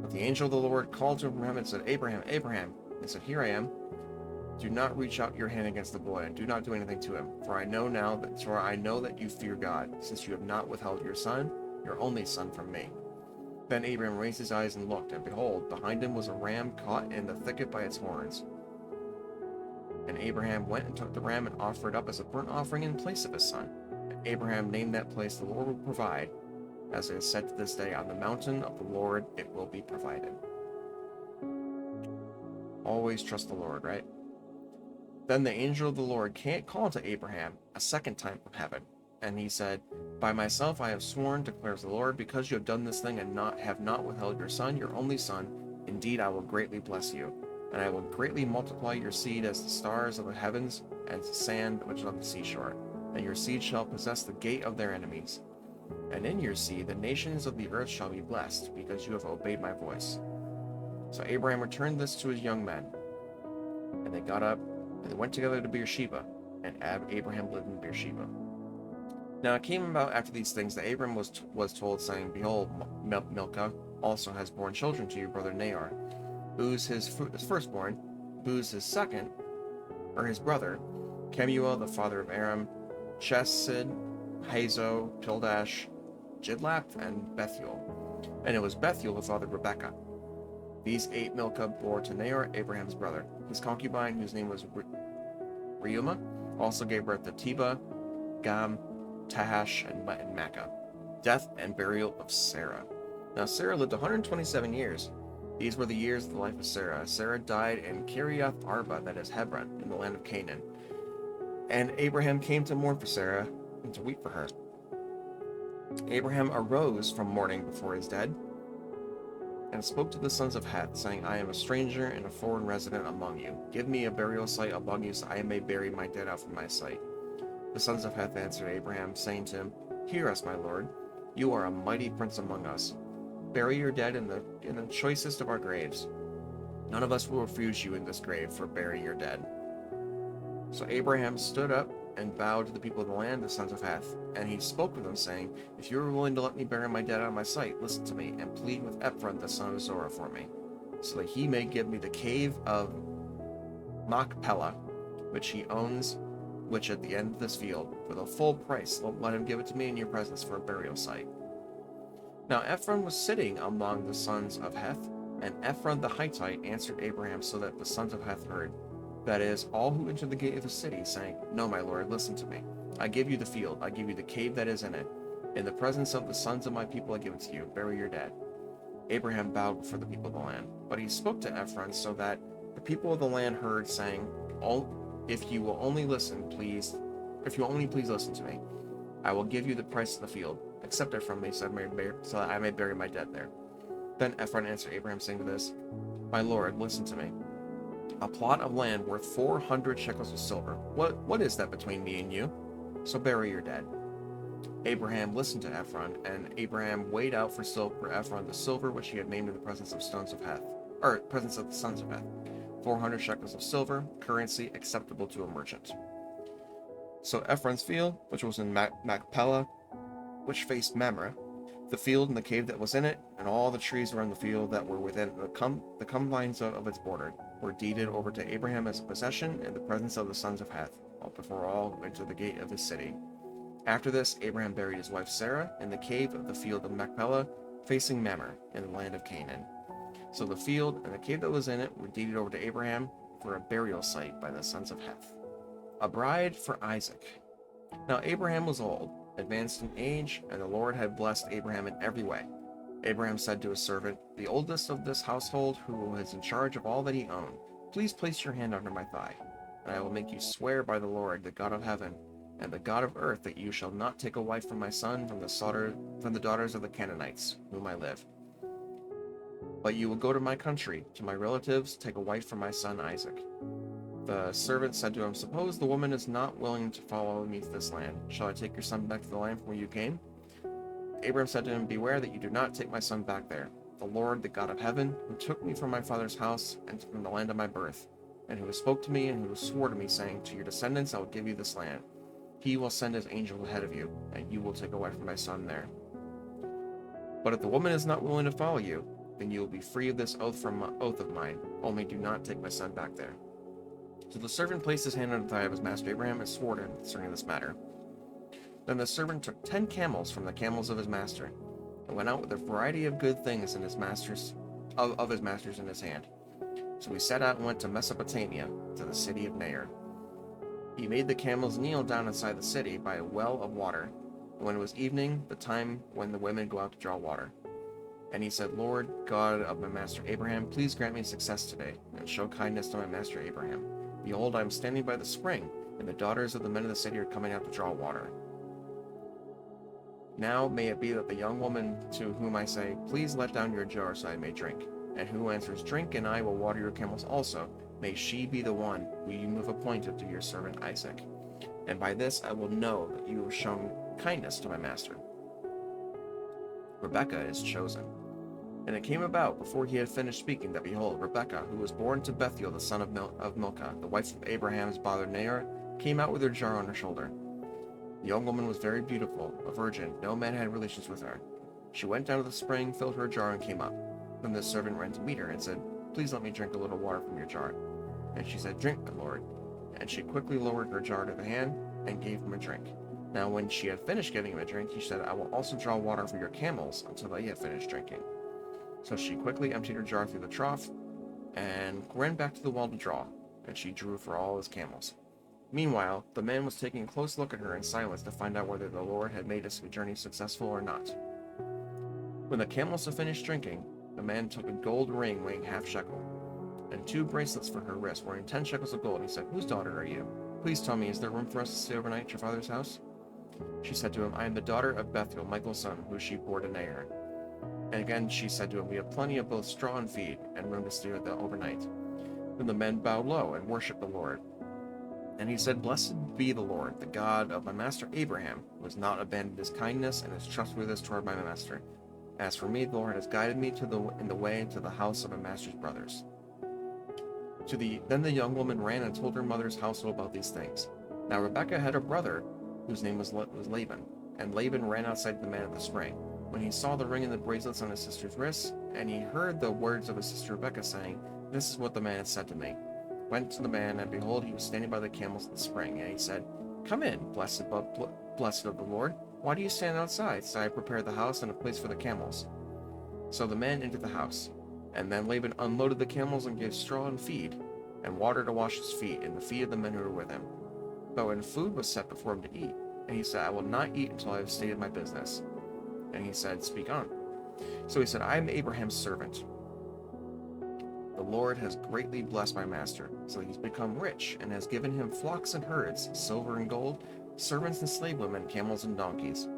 But the angel of the Lord called to Abraham and said, Abraham, Abraham. And he said, Here I am. Do not reach out your hand against the boy, and do not do anything to him, for I know that you fear God, since you have not withheld your son, your only son, from me. Then Abraham raised his eyes and looked, and behold, behind him was a ram caught in the thicket by its horns. And Abraham went and took the ram and offered it up as a burnt offering in place of his son. And Abraham named that place, The Lord will provide, as it is said to this day, On the mountain of the Lord it will be provided. Always trust the Lord, right? Then the angel of the Lord called to Abraham a 2nd time from heaven, and he said, By myself I have sworn, declares the Lord, because you have done this thing and have not withheld your son, your only son, indeed I will greatly bless you, and I will greatly multiply your seed as the stars of the heavens and the sand which is on the seashore, and your seed shall possess the gate of their enemies. And in your seed the nations of the earth shall be blessed, because you have obeyed my voice. So Abraham returned this to his young men, and they got up, and they went together to Beersheba, and Abraham lived in Beersheba. Now it came about after these things that Abraham was told, saying, Behold, Milcah also has borne children to your brother Nahor. Buz his firstborn, Buz his second, or his brother, Kemuel the father of Aram, Chesed, Hazo, Pildash, Jidlaph, and Bethuel. And it was Bethuel who fathered Rebekah. These 8 Milcah bore to Nahor, Abraham's brother. His concubine, whose name was Reumah, also gave birth to Tebah, Gam, Tahash, and Makkah. Death and burial of Sarah. Now Sarah lived 127 years. These were the years of the life of Sarah. Sarah died in Kiriath Arba, that is Hebron, in the land of Canaan. And Abraham came to mourn for Sarah and to weep for her. Abraham arose from mourning before his dead, and spoke to the sons of Heth, saying, I am a stranger and a foreign resident among you. Give me a burial site among you, so I may bury my dead out from my sight. The sons of Heth answered Abraham, saying to him, Hear us, my lord. You are a mighty prince among us. Bury your dead in the choicest of our graves. None of us will refuse you in this grave for burying your dead. So Abraham stood up and bowed to the people of the land, the sons of Heth. And he spoke with them, saying, If you are willing to let me bury my dead out of my sight, listen to me, and plead with Ephron the son of Zorah for me, so that he may give me the cave of Machpelah, which he owns, which at the end of this field, for the full price. Let him give it to me in your presence for a burial site. Now Ephron was sitting among the sons of Heth, and Ephron the Hittite answered Abraham so that the sons of Heth heard. That is, all who entered the gate of the city, saying, No, my lord, listen to me. I give you the field, I give you the cave that is in it. In the presence of the sons of my people I give it to you. Bury your dead. Abraham bowed before the people of the land. But he spoke to Ephron so that the people of the land heard, saying, If you will only please listen to me, I will give you the price of the field. Accept it from me, so that I may bury my dead there. Then Ephron answered Abraham, saying to this, My lord, listen to me. A plot of land worth 400 shekels of silver. What is that between me and you? So bury your dead. Abraham listened to Ephron, and Abraham weighed out for Ephron the silver which he had named in the presence of the sons of Heth. 400 shekels of silver, currency acceptable to a merchant. So Ephron's field, which was in Machpelah, which faced Mamre, the field and the cave that was in it, and all the trees around the field that were within the confines of its border, were deeded over to Abraham as a possession in the presence of the sons of Heth, before all who entered the gate of his city. After this, Abraham buried his wife Sarah in the cave of the field of Machpelah, facing Mamre, in the land of Canaan. So the field and the cave that was in it were deeded over to Abraham for a burial site by the sons of Heth. A bride for Isaac. Now Abraham was old, advanced in age, and the Lord had blessed Abraham in every way. Abraham said to his servant, the oldest of this household, who was in charge of all that he owned, Please place your hand under my thigh, and I will make you swear by the Lord, the God of heaven, and the God of earth, that you shall not take a wife from my son from the daughters of the Canaanites, whom I live. But you will go to my country, to my relatives, take a wife from my son Isaac. The servant said to him, Suppose the woman is not willing to follow me to this land. Shall I take your son back to the land from where you came? Abraham said to him, Beware that you do not take my son back there. The Lord, the God of heaven, who took me from my father's house and from the land of my birth, and who spoke to me and who swore to me, saying, To your descendants I will give you this land. He will send his angel ahead of you, and you will take a wife from my son there. But if the woman is not willing to follow you, then you will be free of this oath of mine. Only do not take my son back there. So the servant placed his hand on the thigh of his master Abraham and swore to him concerning this matter. Then the servant took 10 camels from the camels of his master, and went out with a variety of good things in his master's in his hand. So he set out and went to Mesopotamia, to the city of Nair. He made the camels kneel down inside the city by a well of water, and when it was evening, the time when the women go out to draw water. And he said, Lord, God of my master Abraham, please grant me success today, and show kindness to my master Abraham. Behold, I am standing by the spring, and the daughters of the men of the city are coming out to draw water. Now may it be that the young woman to whom I say, Please let down your jar so I may drink, and who answers, Drink, and I will water your camels also, may she be the one who you have appointed to your servant Isaac. And by this I will know that you have shown kindness to my master. Rebekah is chosen. And it came about, before he had finished speaking, that behold, Rebekah, who was born to Bethuel the son of Milcah, the wife of Abraham's father Nahor, came out with her jar on her shoulder. The young woman was very beautiful, a virgin, no man had relations with her. She went down to the spring, filled her jar, and came up. Then the servant ran to meet her, and said, Please let me drink a little water from your jar. And she said, Drink, my lord. And she quickly lowered her jar to the hand, and gave him a drink. Now when she had finished giving him a drink, he said, I will also draw water for your camels, until they have finished drinking. So she quickly emptied her jar through the trough, and ran back to the well to draw, and she drew for all his camels. Meanwhile, the man was taking a close look at her in silence to find out whether the Lord had made his journey successful or not. When the camels had finished drinking, the man took a gold ring weighing 1/2 shekel, and 2 bracelets for her wrist, weighing 10 shekels of gold. He said, Whose daughter are you? Please tell me, is there room for us to stay overnight at your father's house? She said to him, I am the daughter of Bethuel, Michael's son, who she bore to Nahor. And again she said to him, We have plenty of both straw and feed, and room to stay overnight. Then the men bowed low and worshipped the Lord. And he said, Blessed be the Lord, the God of my master Abraham, who has not abandoned his kindness and his trustworthiness toward my master. As for me, the Lord has guided me in the way to the house of my master's brothers. Then the young woman ran and told her mother's household about these things. Now Rebekah had a brother whose name was Laban, and Laban ran outside the man at the spring. When he saw the ring and the bracelets on his sister's wrists, and he heard the words of his sister Rebekah saying, "This is what the man had said to me," went to the man, and behold, he was standing by the camels at the spring. And he said, "Come in, blessed of the Lord. Why do you stand outside? So I prepared the house and a place for the camels." So the man entered the house, and then Laban unloaded the camels and gave straw and feed, and water to wash his feet, and the feet of the men who were with him. But when food was set before him to eat, and he said, "I will not eat until I have stated my business." And he said, "Speak on." So he said, "I am Abraham's servant. The Lord has greatly blessed my master, so he's become rich, and has given him flocks and herds, silver and gold, servants and slave women, camels and donkeys.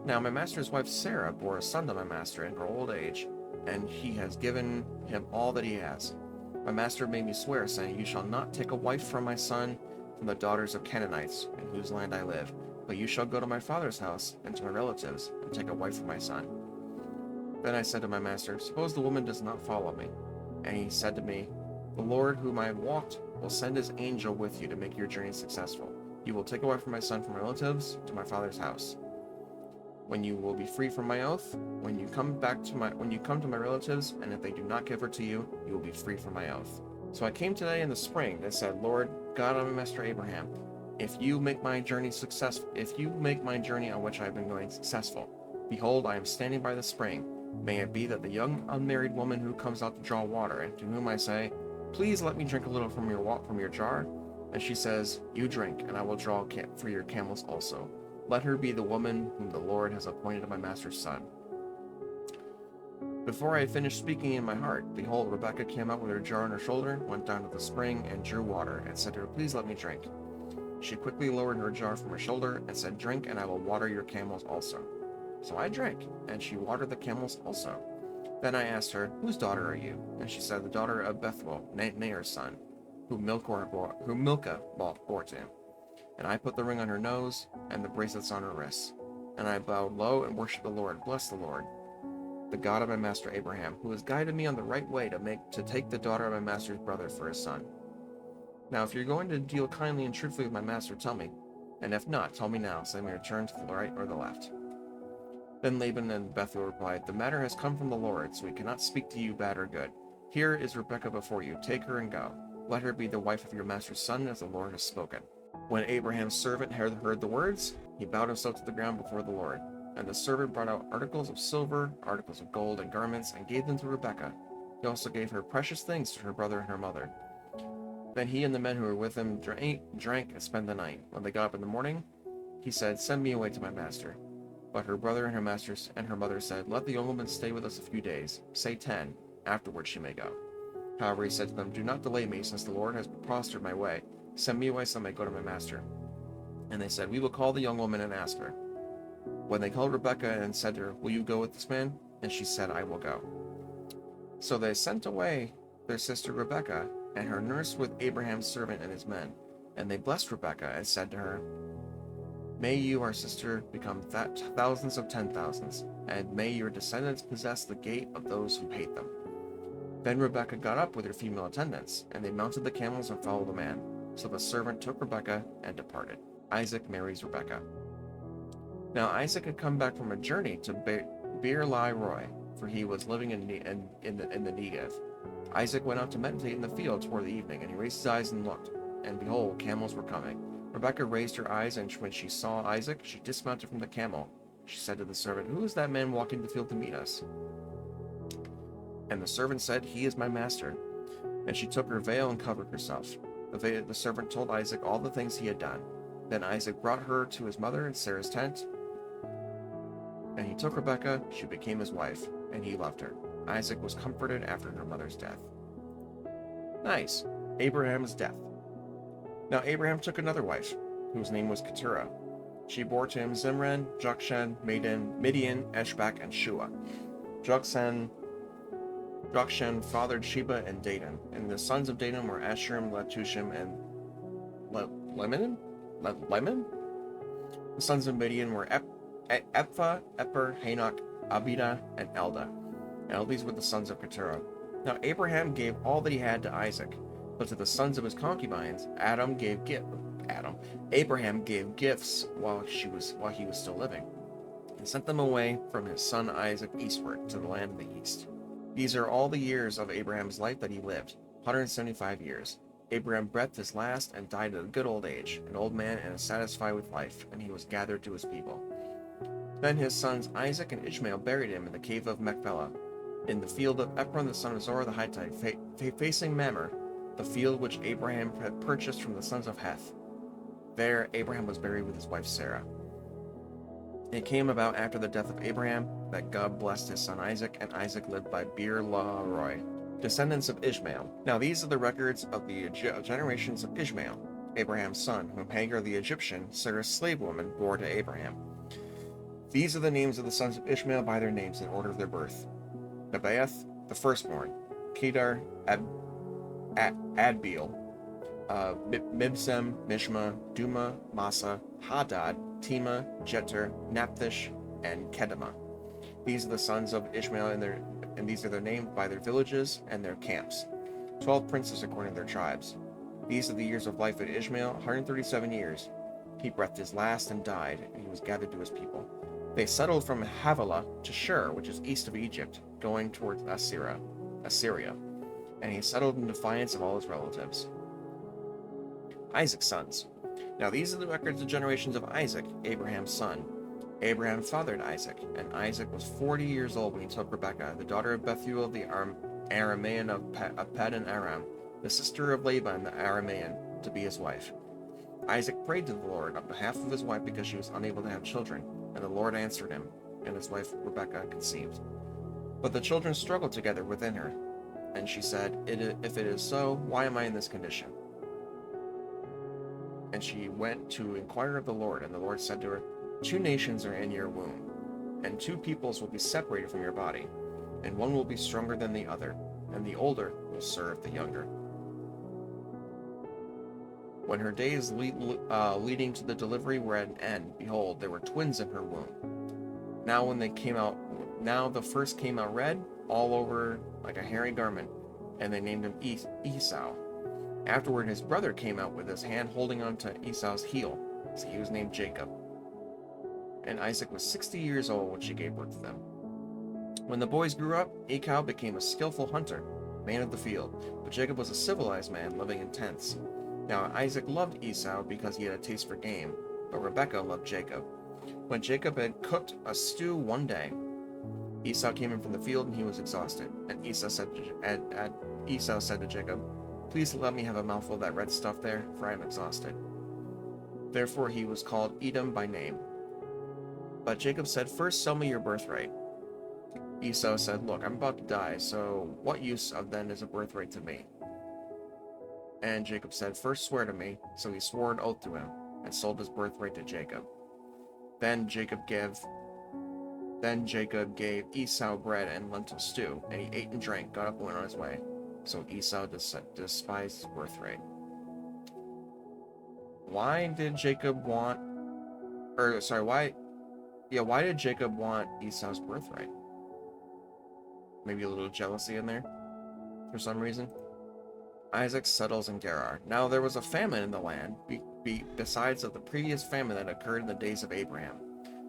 Now my master's wife Sarah bore a son to my master in her old age, and he has given him all that he has. My master made me swear, saying, 'You shall not take a wife from my son from the daughters of Canaanites, in whose land I live, but you shall go to my father's house and to my relatives, and take a wife for my son.' Then I said to my master, 'Suppose the woman does not follow me?' And he said to me, 'The Lord whom I have walked will send his angel with you to make your journey successful. You will take a wife for my son from my relatives to my father's house. When you will be free from my oath, when you come to my relatives, and if they do not give her to you, you will be free from my oath.' So I came today in the spring and said, 'Lord, God of my master Abraham, if you make my journey on which I have been going successful, behold, I am standing by the spring. May it be that the young unmarried woman who comes out to draw water, and to whom I say, "Please let me drink a little from your jar," and she says, "You drink, and I will draw for your camels also. Let her be the woman whom the Lord has appointed my master's son." Before I had finished speaking in my heart, behold, Rebekah came out with her jar on her shoulder, went down to the spring, and drew water, and said to her, "Please let me drink." She quickly lowered her jar from her shoulder, and said, "Drink, and I will water your camels also." So I drank, and she watered the camels also. Then I asked her, "Whose daughter are you?" And she said, "The daughter of Bethuel, Naor's son, who Milcah bore to him." And I put the ring on her nose, and the bracelets on her wrists. And I bowed low and worshipped the Lord. Bless the Lord, the God of my master Abraham, who has guided me on the right way to take the daughter of my master's brother for his son. Now if you're going to deal kindly and truthfully with my master, tell me. And if not, tell me now, so I may return to the right or the left." Then Laban and Bethuel replied, "The matter has come from the Lord, so we cannot speak to you bad or good. Here is Rebekah before you. Take her and go. Let her be the wife of your master's son, as the Lord has spoken." When Abraham's servant had heard the words, he bowed himself to the ground before the Lord. And the servant brought out articles of silver, articles of gold, and garments, and gave them to Rebekah. He also gave her precious things to her brother and her mother. Then he and the men who were with him drank and spent the night. When they got up in the morning, he said, "Send me away to my master." But her brother and her mother said, "Let the young woman stay with us a few days, say 10. Afterwards she may go." However, he said to them, "Do not delay me, since the Lord has prospered my way. Send me away so I may go to my master." And they said, "We will call the young woman and ask her." When they called Rebekah and said to her, "Will you go with this man?" And she said, "I will go." So they sent away their sister Rebekah and her nurse with Abraham's servant and his men. And they blessed Rebekah and said to her, "May you, our sister, become thousands of 10,000s, and may your descendants possess the gate of those who hate them." Then Rebekah got up with her female attendants, and they mounted the camels and followed the man. So the servant took Rebekah and departed. Isaac marries Rebekah. Now Isaac had come back from a journey to Beer Lahai Roi, for he was living in the Negev. Isaac went out to meditate in the field toward the evening, and he raised his eyes and looked, and behold, camels were coming. Rebekah raised her eyes, and when she saw Isaac, she dismounted from the camel. She said to the servant, "Who is that man walking the field to meet us?" And the servant said, "He is my master." And she took her veil and covered herself. The servant told Isaac all the things he had done. Then Isaac brought her to his mother in Sarah's tent, and he took Rebekah. She became his wife, and he loved her. Isaac was comforted after her mother's death. Nice. Abraham's death. Now Abraham took another wife, whose name was Keturah. She bore to him Zimran, Jokshan, Midian, Eshbak, and Shua. Jokshan fathered Sheba and Dedan, and the sons of Dedan were Asherim, Letushim, and Lemon. The sons of Midian were Ephah, Epher, Hanok, Abida, and Elda. And all these were the sons of Keturah. Now Abraham gave all that he had to Isaac, but to the sons of his concubines, Adam gave Adam, Abraham gave gifts while he was still living, and sent them away from his son Isaac eastward to the land of the east. These are all the years of Abraham's life that he lived, 175 years. Abraham breathed his last and died at a good old age, an old man and satisfied with life, and he was gathered to his people. Then his sons Isaac and Ishmael buried him in the cave of Machpelah, in the field of Ephron the son of Zorah the Hittite, facing Mamre, the field which Abraham had purchased from the sons of Heth. There Abraham was buried with his wife Sarah. It came about after the death of Abraham that God blessed his son Isaac, and Isaac lived by Beer Lahai Roi, descendants of Ishmael. Now these are the records of the generations of Ishmael, Abraham's son, whom Hagar the Egyptian, Sarah's slave woman, bore to Abraham. These are the names of the sons of Ishmael by their names in order of their birth. Nebaioth, the firstborn, Kedar, Adbeel, Mibsam, Mishma, Duma, Massa, Hadad, Tema, Jeter, Naphthish, and Kedemah. These are the sons of Ishmael, and these are their names by their villages and their camps. 12 princes according to their tribes. These are the years of life of Ishmael, 137 years. He breathed his last and died, and he was gathered to his people. They settled from Havilah to Shur, which is east of Egypt, going towards Assyria, and he settled in defiance of all his relatives. Isaac's sons. Now these are the records of generations of Isaac, Abraham's son. Abraham fathered Isaac, and Isaac was 40 years old when he took Rebekah, the daughter of Bethuel the Aramean of Paddan Aram, the sister of Laban the Aramean, to be his wife. Isaac prayed to the Lord on behalf of his wife because she was unable to have children, and the Lord answered him, and his wife Rebekah conceived. But the children struggled together within her, and she said, "If it is so, why am I in this condition?" And she went to inquire of the Lord, and the Lord said to her, 2 nations are in your womb, and 2 peoples will be separated from your body, and one will be stronger than the other, and the older will serve the younger. When her days leading to the delivery were at an end, behold, there were twins in her womb. Now the first came out red, all over like a hairy garment, and they named him Esau. Afterward his brother came out with his hand holding on to Esau's heel, so he was named Jacob. And Isaac was 60 years old when she gave birth to them. When the boys grew up, Esau became a skillful hunter, man of the field, but Jacob was a civilized man living in tents. Now Isaac loved Esau because he had a taste for game, but Rebekah loved Jacob. When Jacob had cooked a stew one day, Esau came in from the field and he was exhausted. And Esau said to Jacob, "Please let me have a mouthful of that red stuff there, for I am exhausted." Therefore he was called Edom by name. But Jacob said, "First sell me your birthright." Esau said, "Look, I'm about to die, so what use of then is a birthright to me?" And Jacob said, "First swear to me." So he swore an oath to him, and sold his birthright to Jacob. Then Jacob gave Esau bread and lentil stew, and he ate and drank, got up and went on his way. So Esau despised his birthright. Why did Jacob want Esau's birthright? Maybe a little jealousy in there for some reason. Isaac settles in Gerar. Now there was a famine in the land, besides of the previous famine that occurred in the days of Abraham.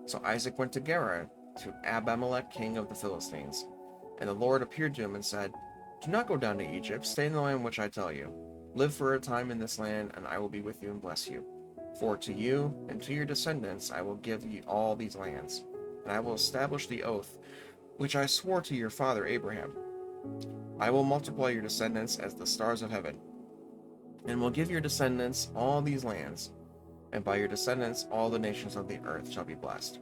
So Isaac went to Gerar, to Abimelech, king of the Philistines. And the Lord appeared to him and said, "Do not go down to Egypt, stay in the land which I tell you. Live for a time in this land, and I will be with you and bless you. For to you and to your descendants I will give you all these lands, and I will establish the oath which I swore to your father Abraham. I will multiply your descendants as the stars of heaven, and will give your descendants all these lands, and by your descendants all the nations of the earth shall be blessed,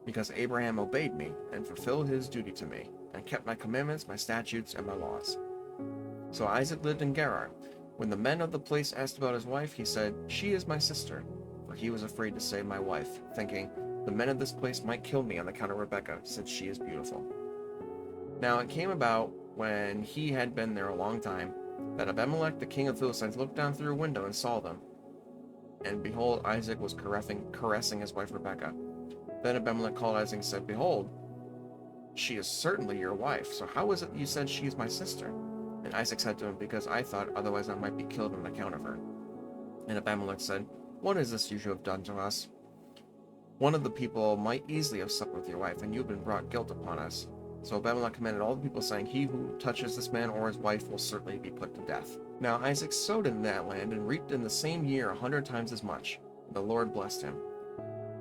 because Abraham obeyed me and fulfilled his duty to me, and kept my commandments, my statutes, and my laws." So Isaac lived in Gerar. When the men of the place asked about his wife, he said, "She is my sister," for he was afraid to say "my wife," thinking, "The men of this place might kill me on account of Rebekah, since she is beautiful." Now it came about, when he had been there a long time, that Abimelech the king of the Philistines looked down through a window and saw them. And behold, Isaac was caressing his wife Rebekah. Then Abimelech called Isaac and said, "Behold, she is certainly your wife. So how is it you said she is my sister?" And Isaac said to him, "Because I thought otherwise I might be killed on account of her." And Abimelech said, "What is this you have done to us? One of the people might easily have slept with your wife, and you have been brought guilt upon us." So Abimelech commanded all the people, saying, "He who touches this man or his wife will certainly be put to death." Now Isaac sowed in that land and reaped in the same year 100 times as much. The Lord blessed him.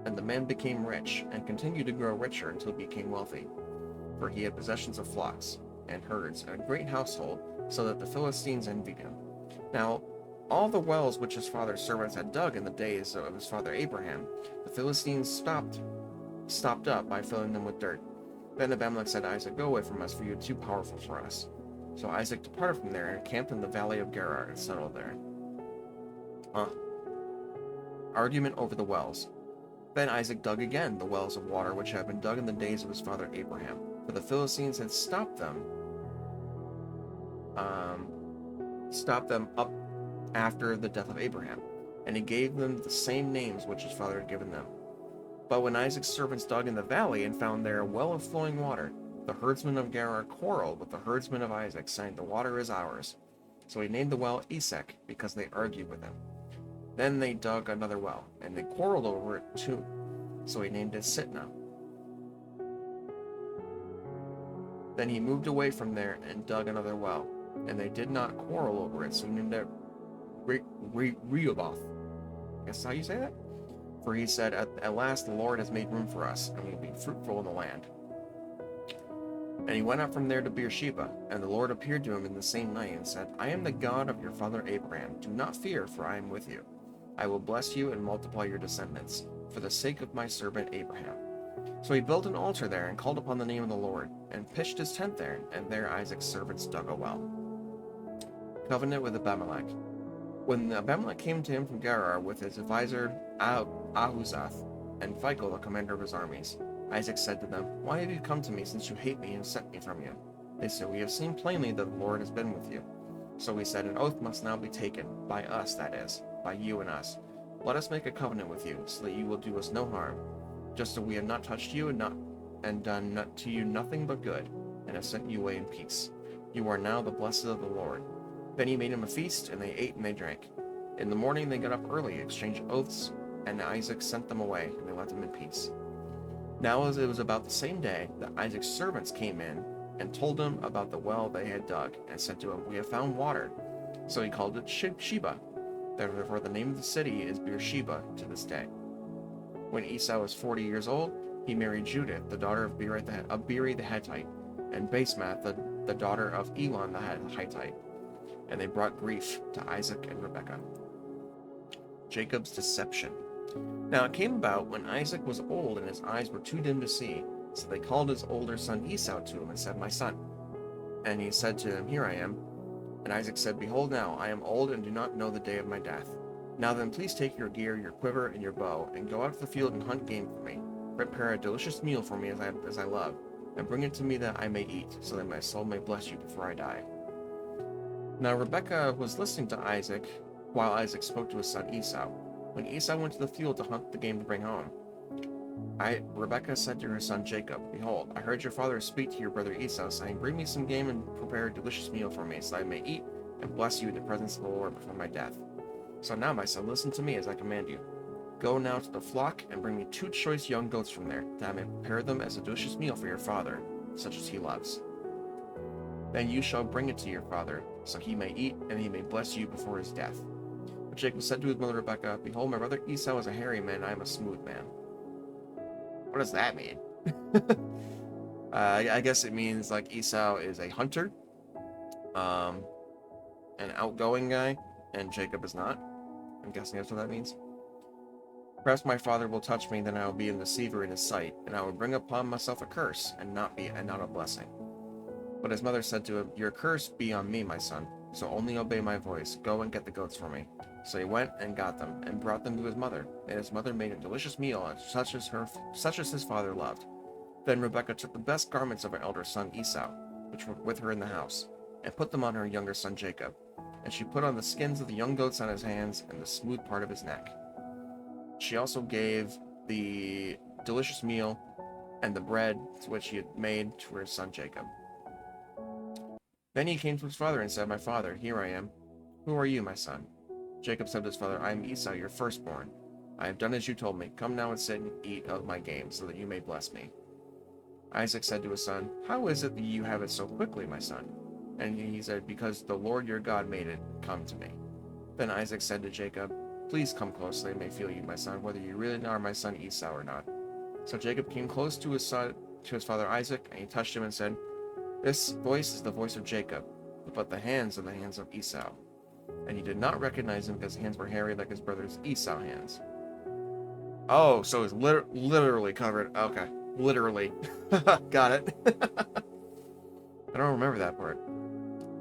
And the man became rich, and continued to grow richer until he became wealthy. For he had possessions of flocks and herds, and a great household, so that the Philistines envied him. Now all the wells which his father's servants had dug in the days of his father Abraham, the Philistines stopped up by filling them with dirt. Then Abimelech said to Isaac, "Go away from us, for you are too powerful for us." So Isaac departed from there and camped in the valley of Gerar and settled there. Argument over the wells. Then Isaac dug again the wells of water which had been dug in the days of his father Abraham, for the Philistines had stopped them up after the death of Abraham, and he gave them the same names which his father had given them. But when Isaac's servants dug in the valley and found there a well of flowing water, the herdsmen of Gerar quarreled with the herdsmen of Isaac, saying, "The water is ours." So he named the well Esek, because they argued with him. Then they dug another well, and they quarreled over it too. So he named it Sitnah. Then he moved away from there and dug another well, and they did not quarrel over it, so he named it Rehoboth. I guess that's how you say that? For he said, at last the Lord has made room for us, and we will be fruitful in the land. And he went up from there to Beersheba, and the Lord appeared to him in the same night, and said, "I am the God of your father Abraham. Do not fear, for I am with you. I will bless you and multiply your descendants, for the sake of my servant Abraham." So he built an altar there, and called upon the name of the Lord, and pitched his tent there, and there Isaac's servants dug a well. Covenant with Abimelech. When Abimelech came to him from Gerar with his advisor Ahuzath, and Phicol, the commander of his armies, Isaac said to them, "Why have you come to me, since you hate me and sent me from you?" They said, "We have seen plainly that the Lord has been with you." So he said, "An oath must now be taken, by us, that is, by you and us. Let us make a covenant with you, so that you will do us no harm, just as we have not touched you and done to you nothing but good, and have sent you away in peace. You are now the blessed of the Lord." Then he made him a feast, and they ate and they drank. In the morning they got up early, exchanged oaths, and Isaac sent them away, and they left him in peace. Now as it was about the same day that Isaac's servants came in and told him about the well they had dug, and said to him, "We have found water." So he called it Sheba. Therefore the name of the city is Beersheba to this day. When Esau was 40 years old, he married Judith, the daughter of Beeri the Hittite, and Basemath, the daughter of Elon the Hittite. And they brought grief to Isaac and Rebekah. Jacob's deception. Now it came about when Isaac was old and his eyes were too dim to see, so they called his older son Esau to him and said, "My son." And he said to him, "Here I am." And Isaac said, "Behold now, I am old and do not know the day of my death. Now then, please take your gear, your quiver, and your bow, and go out to the field and hunt game for me. Prepare a delicious meal for me as I love, and bring it to me that I may eat, so that my soul may bless you before I die." Now Rebekah was listening to Isaac, while Isaac spoke to his son Esau. When Esau went to the field to hunt the game to bring home, Rebekah said to her son Jacob, "Behold, I heard your father speak to your brother Esau, saying, 'Bring me some game and prepare a delicious meal for me, so that I may eat and bless you in the presence of the Lord before my death.' So now, my son, listen to me as I command you. Go now to the flock and bring me 2 choice young goats from there, that I may prepare them as a delicious meal for your father, such as he loves. Then you shall bring it to your father, so he may eat, and he may bless you before his death." But Jacob said to his mother Rebekah, "Behold, my brother Esau is a hairy man, and I am a smooth man." What does that mean? I guess it means like Esau is a hunter, an outgoing guy, and Jacob is not. I'm guessing that's what that means. "Perhaps my father will touch me, then I will be a deceiver in his sight, and I will bring upon myself a curse, and not a blessing." But his mother said to him, "Your curse be on me, my son, so only obey my voice. Go and get the goats for me." So he went and got them, and brought them to his mother, and his mother made a delicious meal, such as his father loved. Then Rebekah took the best garments of her elder son Esau, which were with her in the house, and put them on her younger son Jacob. And she put on the skins of the young goats on his hands, and the smooth part of his neck. She also gave the delicious meal and the bread which she had made to her son Jacob. Then he came to his father and said, "My father, here I am." "Who are you, my son?" Jacob said to his father, I am Esau, your firstborn. I have done as you told me. Come now and sit and eat of my game, so that you may bless me. Isaac said to his son, How is it that you have it so quickly, my son? And he said, Because the Lord your God made it come to me. Then Isaac said to Jacob, Please come close, so I may feel you, my son, whether you really are my son Esau or not. So Jacob came close to his father Isaac, and he touched him and said, This voice is the voice of Jacob, but the hands are the hands of Esau. And he did not recognize him because his hands were hairy like his brother's Esau hands. Oh, so it's literally covered. Okay, literally. Got it. I don't remember that part.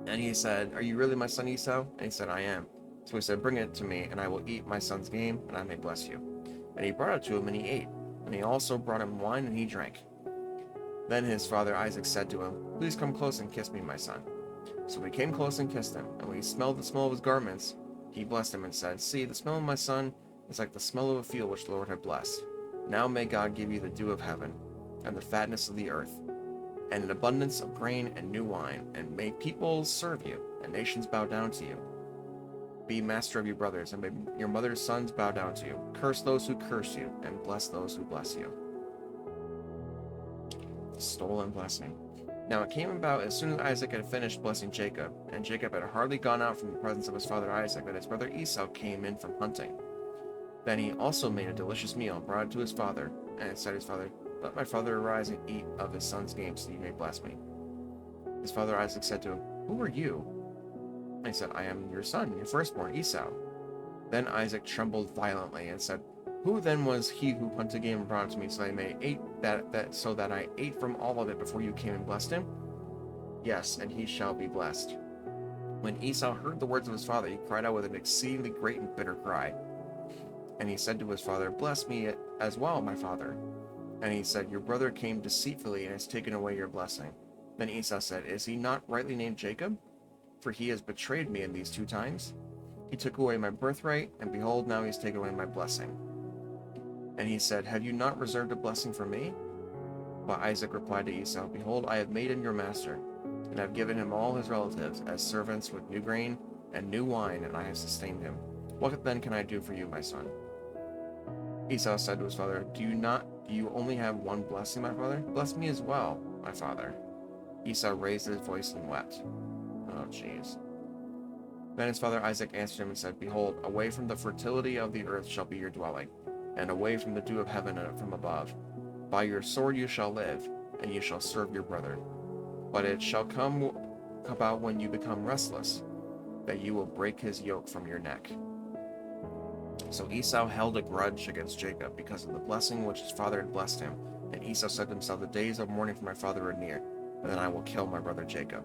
And he said, Are you really my son Esau? And he said, I am. So he said, Bring it to me, and I will eat my son's game, and I may bless you. And he brought it to him, and he ate. And he also brought him wine, and he drank. Then his father Isaac said to him, Please come close and kiss me, my son. So he came close and kissed him, and when he smelled the smell of his garments, he blessed him and said, See, the smell of my son is like the smell of a field which the Lord had blessed. Now may God give you the dew of heaven, and the fatness of the earth, and an abundance of grain and new wine, and may peoples serve you, and nations bow down to you. Be master of your brothers, and may your mother's sons bow down to you. Curse those who curse you, and bless those who bless you. Stolen blessing. Now it came about as soon as Isaac had finished blessing Jacob, and Jacob had hardly gone out from the presence of his father Isaac, that his brother Esau came in from hunting. Then he also made a delicious meal and brought it to his father, and said to his father, Let my father arise and eat of his son's game, so you may bless me. His father Isaac said to him, Who are you? And he said, I am your son, your firstborn, Esau. Then Isaac trembled violently and said, Who then was he who hunted game and brought it to me, so I may eat so that I ate from all of it before you came and blessed him? Yes, and he shall be blessed. When Esau heard the words of his father, he cried out with an exceedingly great and bitter cry. And he said to his father, Bless me as well, my father. And he said, Your brother came deceitfully and has taken away your blessing. Then Esau said, Is he not rightly named Jacob? For he has betrayed me in these 2 times. He took away my birthright, and behold, now he has taken away my blessing. And he said, Have you not reserved a blessing for me? But Isaac replied to Esau, Behold, I have made him your master, and have given him all his relatives as servants with new grain and new wine, and I have sustained him. What then can I do for you, my son? Esau said to his father, Do you only have one blessing, my father? Bless me as well, my father. Esau raised his voice and wept. Oh, jeez. Then his father Isaac answered him and said, Behold, away from the fertility of the earth shall be your dwelling, and away from the dew of heaven from above. By your sword you shall live, and you shall serve your brother. But it shall come about when you become restless, that you will break his yoke from your neck. So Esau held a grudge against Jacob because of the blessing which his father had blessed him. And Esau said to himself, The days of mourning for my father are near, and then I will kill my brother Jacob.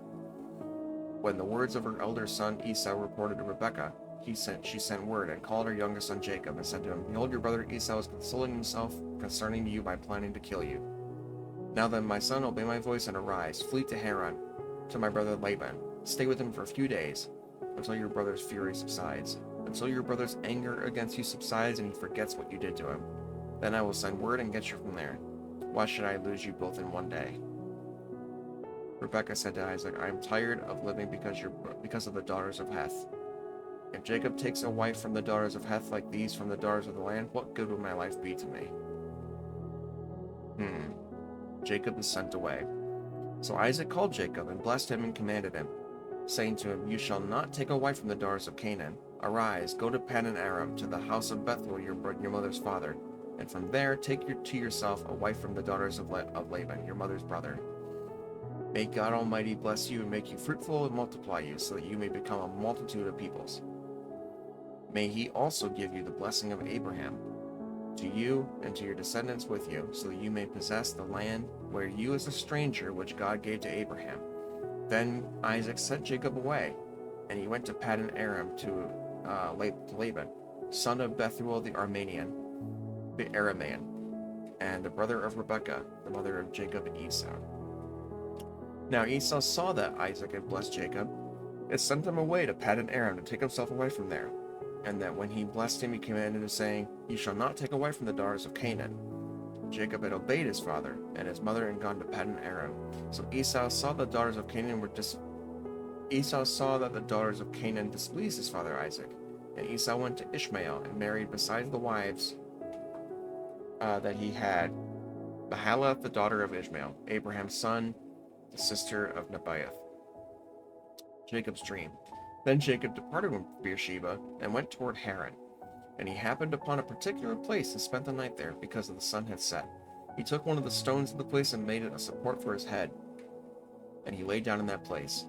When the words of her elder son Esau reported to Rebekah, she sent word and called her youngest son Jacob and said to him, Behold, your brother Esau is consoling himself concerning you by planning to kill you. Now then, my son, obey my voice and arise, flee to Haran, to my brother Laban. Stay with him for a few days, until your brother's fury subsides, until your brother's anger against you subsides and he forgets what you did to him. Then I will send word and get you from there. Why should I lose you both in one day? Rebekah said to Isaac, I am tired of living because of the daughters of Heth. If Jacob takes a wife from the daughters of Heth like these from the daughters of the land, what good would my life be to me? Jacob is sent away. So Isaac called Jacob and blessed him and commanded him, saying to him, You shall not take a wife from the daughters of Canaan. Arise, go to Paddan Aram, to the house of Bethuel, your mother's father, and from there take to yourself a wife from the daughters of Laban, your mother's brother. May God Almighty bless you and make you fruitful and multiply you, so that you may become a multitude of peoples. May he also give you the blessing of Abraham, to you and to your descendants with you, so that you may possess the land where you as a stranger, which God gave to Abraham. Then Isaac sent Jacob away, and he went to Paddan Aram to Laban, son of Bethuel the Aramean, and the brother of Rebekah, the mother of Jacob and Esau. Now Esau saw that Isaac had blessed Jacob, and sent him away to Paddan Aram to take himself away from there, and that when he blessed him, he commanded him, saying, You shall not take a wife from the daughters of Canaan. Jacob had obeyed his father and his mother and gone to Paddan Aram. So Esau saw that the daughters of Canaan displeased his father Isaac, And Esau went to Ishmael and married besides the wives that he had Mahalath, the daughter of Ishmael, Abraham's son, the sister of Nebaioth. Jacob's dream. Then Jacob departed from Beersheba and went toward Haran. And he happened upon a particular place and spent the night there, because the sun had set. He took one of the stones of the place and made it a support for his head, and he lay down in that place.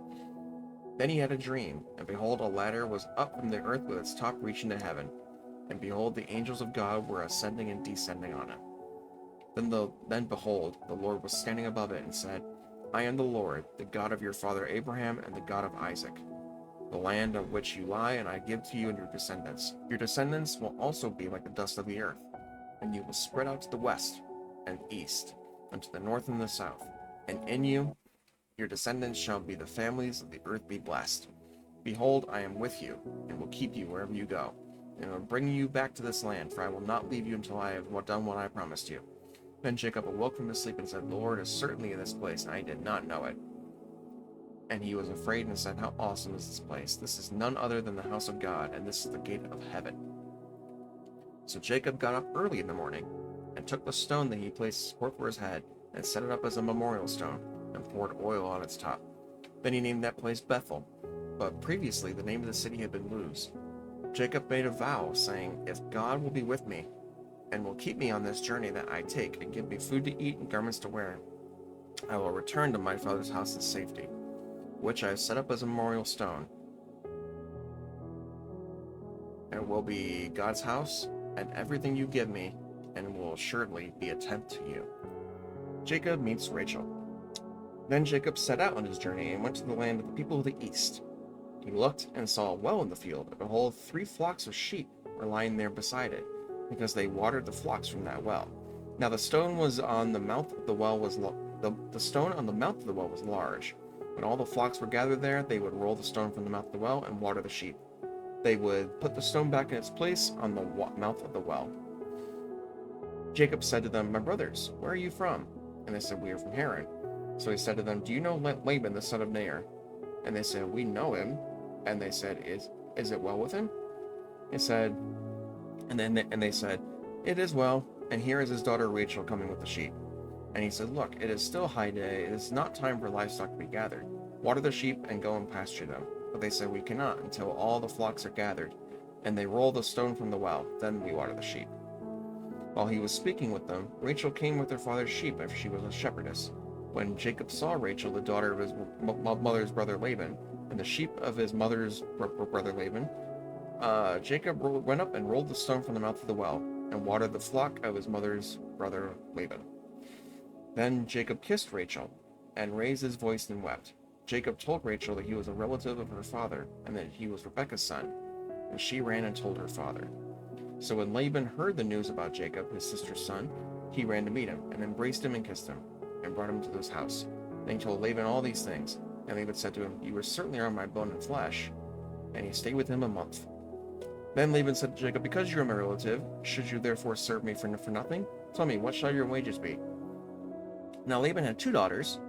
Then he had a dream, and behold, a ladder was up from the earth with its top reaching to heaven, and behold, the angels of God were ascending and descending on it. Then behold, the Lord was standing above it and said, I am the Lord, the God of your father Abraham and the God of Isaac. The land on which you lie, and I give to you and your descendants. Your descendants will also be like the dust of the earth, and you will spread out to the west and east, and to the north and the south. And in you, your descendants shall be the families of the earth be blessed. Behold, I am with you, and will keep you wherever you go, and will bring you back to this land, for I will not leave you until I have done what I promised you. Then Jacob awoke from his sleep and said, The Lord is certainly in this place, and I did not know it. And he was afraid and said, How awesome is this place! This is none other than the house of God, and this is the gate of heaven. So Jacob got up early in the morning, and took the stone that he placed as support for his head, and set it up as a memorial stone, and poured oil on its top. Then he named that place Bethel, but previously the name of the city had been Luz. Jacob made a vow, saying, If God will be with me, and will keep me on this journey that I take, and give me food to eat and garments to wear, I will return to my father's house in safety, which I have set up as a memorial stone. And will be God's house, and everything you give me, and will assuredly be a tenth to you. Jacob meets Rachel. Then Jacob set out on his journey, and went to the land of the people of the east. He looked and saw a well in the field, and behold, 3 flocks of sheep were lying there beside it, because they watered the flocks from that well. Now the stone was on the mouth of the well was the stone on the mouth of the well was large. When all the flocks were gathered there, they would roll the stone from the mouth of the well and water the sheep. They would put the stone back in its place on the mouth of the well. Jacob said to them, My brothers, where are you from? And they said, We are from Haran. So he said to them, Do you know Laban, the son of Nahor? And they said, We know him. And they said, Is it well with him? He said, and they said, It is well, and here is his daughter Rachel coming with the sheep. And he said, Look, it is still high day, it is not time for livestock to be gathered. Water the sheep and go and pasture them. But they said, We cannot until all the flocks are gathered. And they roll the stone from the well, then we water the sheep. While he was speaking with them, Rachel came with her father's sheep, as she was a shepherdess. When Jacob saw Rachel, the daughter of his mother's brother Laban, and the sheep of his mother's brother Laban, Jacob went up and rolled the stone from the mouth of the well, and watered the flock of his mother's brother Laban. Then Jacob kissed Rachel, and raised his voice and wept. Jacob told Rachel that he was a relative of her father, and that he was Rebekah's son, and she ran and told her father. So when Laban heard the news about Jacob, his sister's son, he ran to meet him, and embraced him and kissed him, and brought him to his house. Then he told Laban all these things, and Laban said to him, You are certainly on my bone and flesh. And he stayed with him a month. Then Laban said to Jacob, Because you are my relative, should you therefore serve me for nothing? Tell me, what shall your wages be? Now Laban had 2 daughters.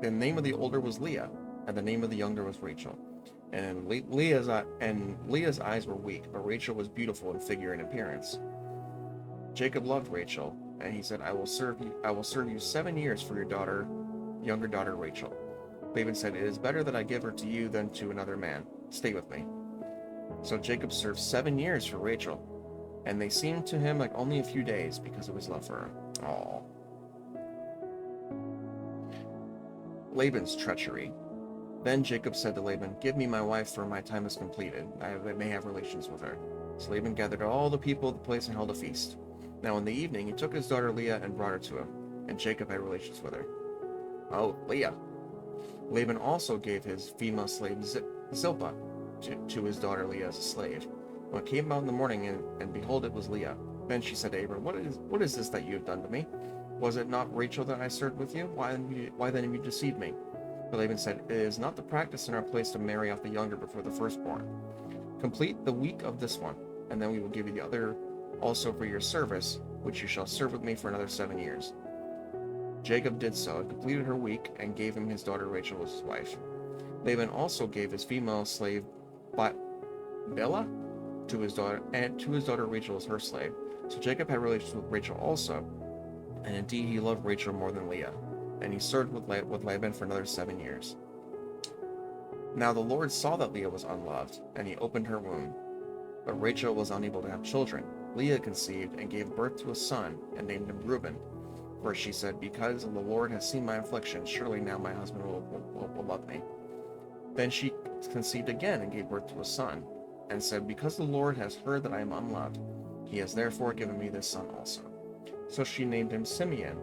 The name of the older was Leah, and the name of the younger was Rachel. And Leah's eyes were weak, but Rachel was beautiful in figure and appearance. Jacob loved Rachel, and he said, I will serve you 7 years for your younger daughter Rachel. Laban said, It is better that I give her to you than to another man. Stay with me. So Jacob served 7 years for Rachel, and they seemed to him like only a few days because of his love for her. Aww. Laban's treachery. Then Jacob said to Laban, Give me my wife, for my time is completed. I may have relations with her. So Laban gathered all the people of the place and held a feast. Now in the evening he took his daughter Leah and brought her to him, and Jacob had relations with her. Oh, Leah. Laban also gave his female slave Zilpah to his daughter Leah as a slave. When it came out in the morning, and behold, it was Leah. Then she said to Abram, What is this that you have done to me? Was it not Rachel that I served with you? Why then have you deceived me? But Laban said, It is not the practice in our place to marry off the younger before the firstborn. Complete the week of this one, and then we will give you the other also for your service, which you shall serve with me for another 7 years. Jacob did so, and completed her week, and gave him his daughter Rachel as his wife. Laban also gave his female slave Bilhah to his daughter Rachel as her slave. So Jacob had relations with Rachel also, and indeed he loved Rachel more than Leah, and he served with Laban for another 7 years. Now the Lord saw that Leah was unloved, and he opened her womb. But Rachel was unable to have children. Leah conceived and gave birth to a son, and named him Reuben. For she said, because the Lord has seen my affliction, surely now my husband will love me. Then she conceived again and gave birth to a son, and said, because the Lord has heard that I am unloved, he has therefore given me this son also. So she named him Simeon.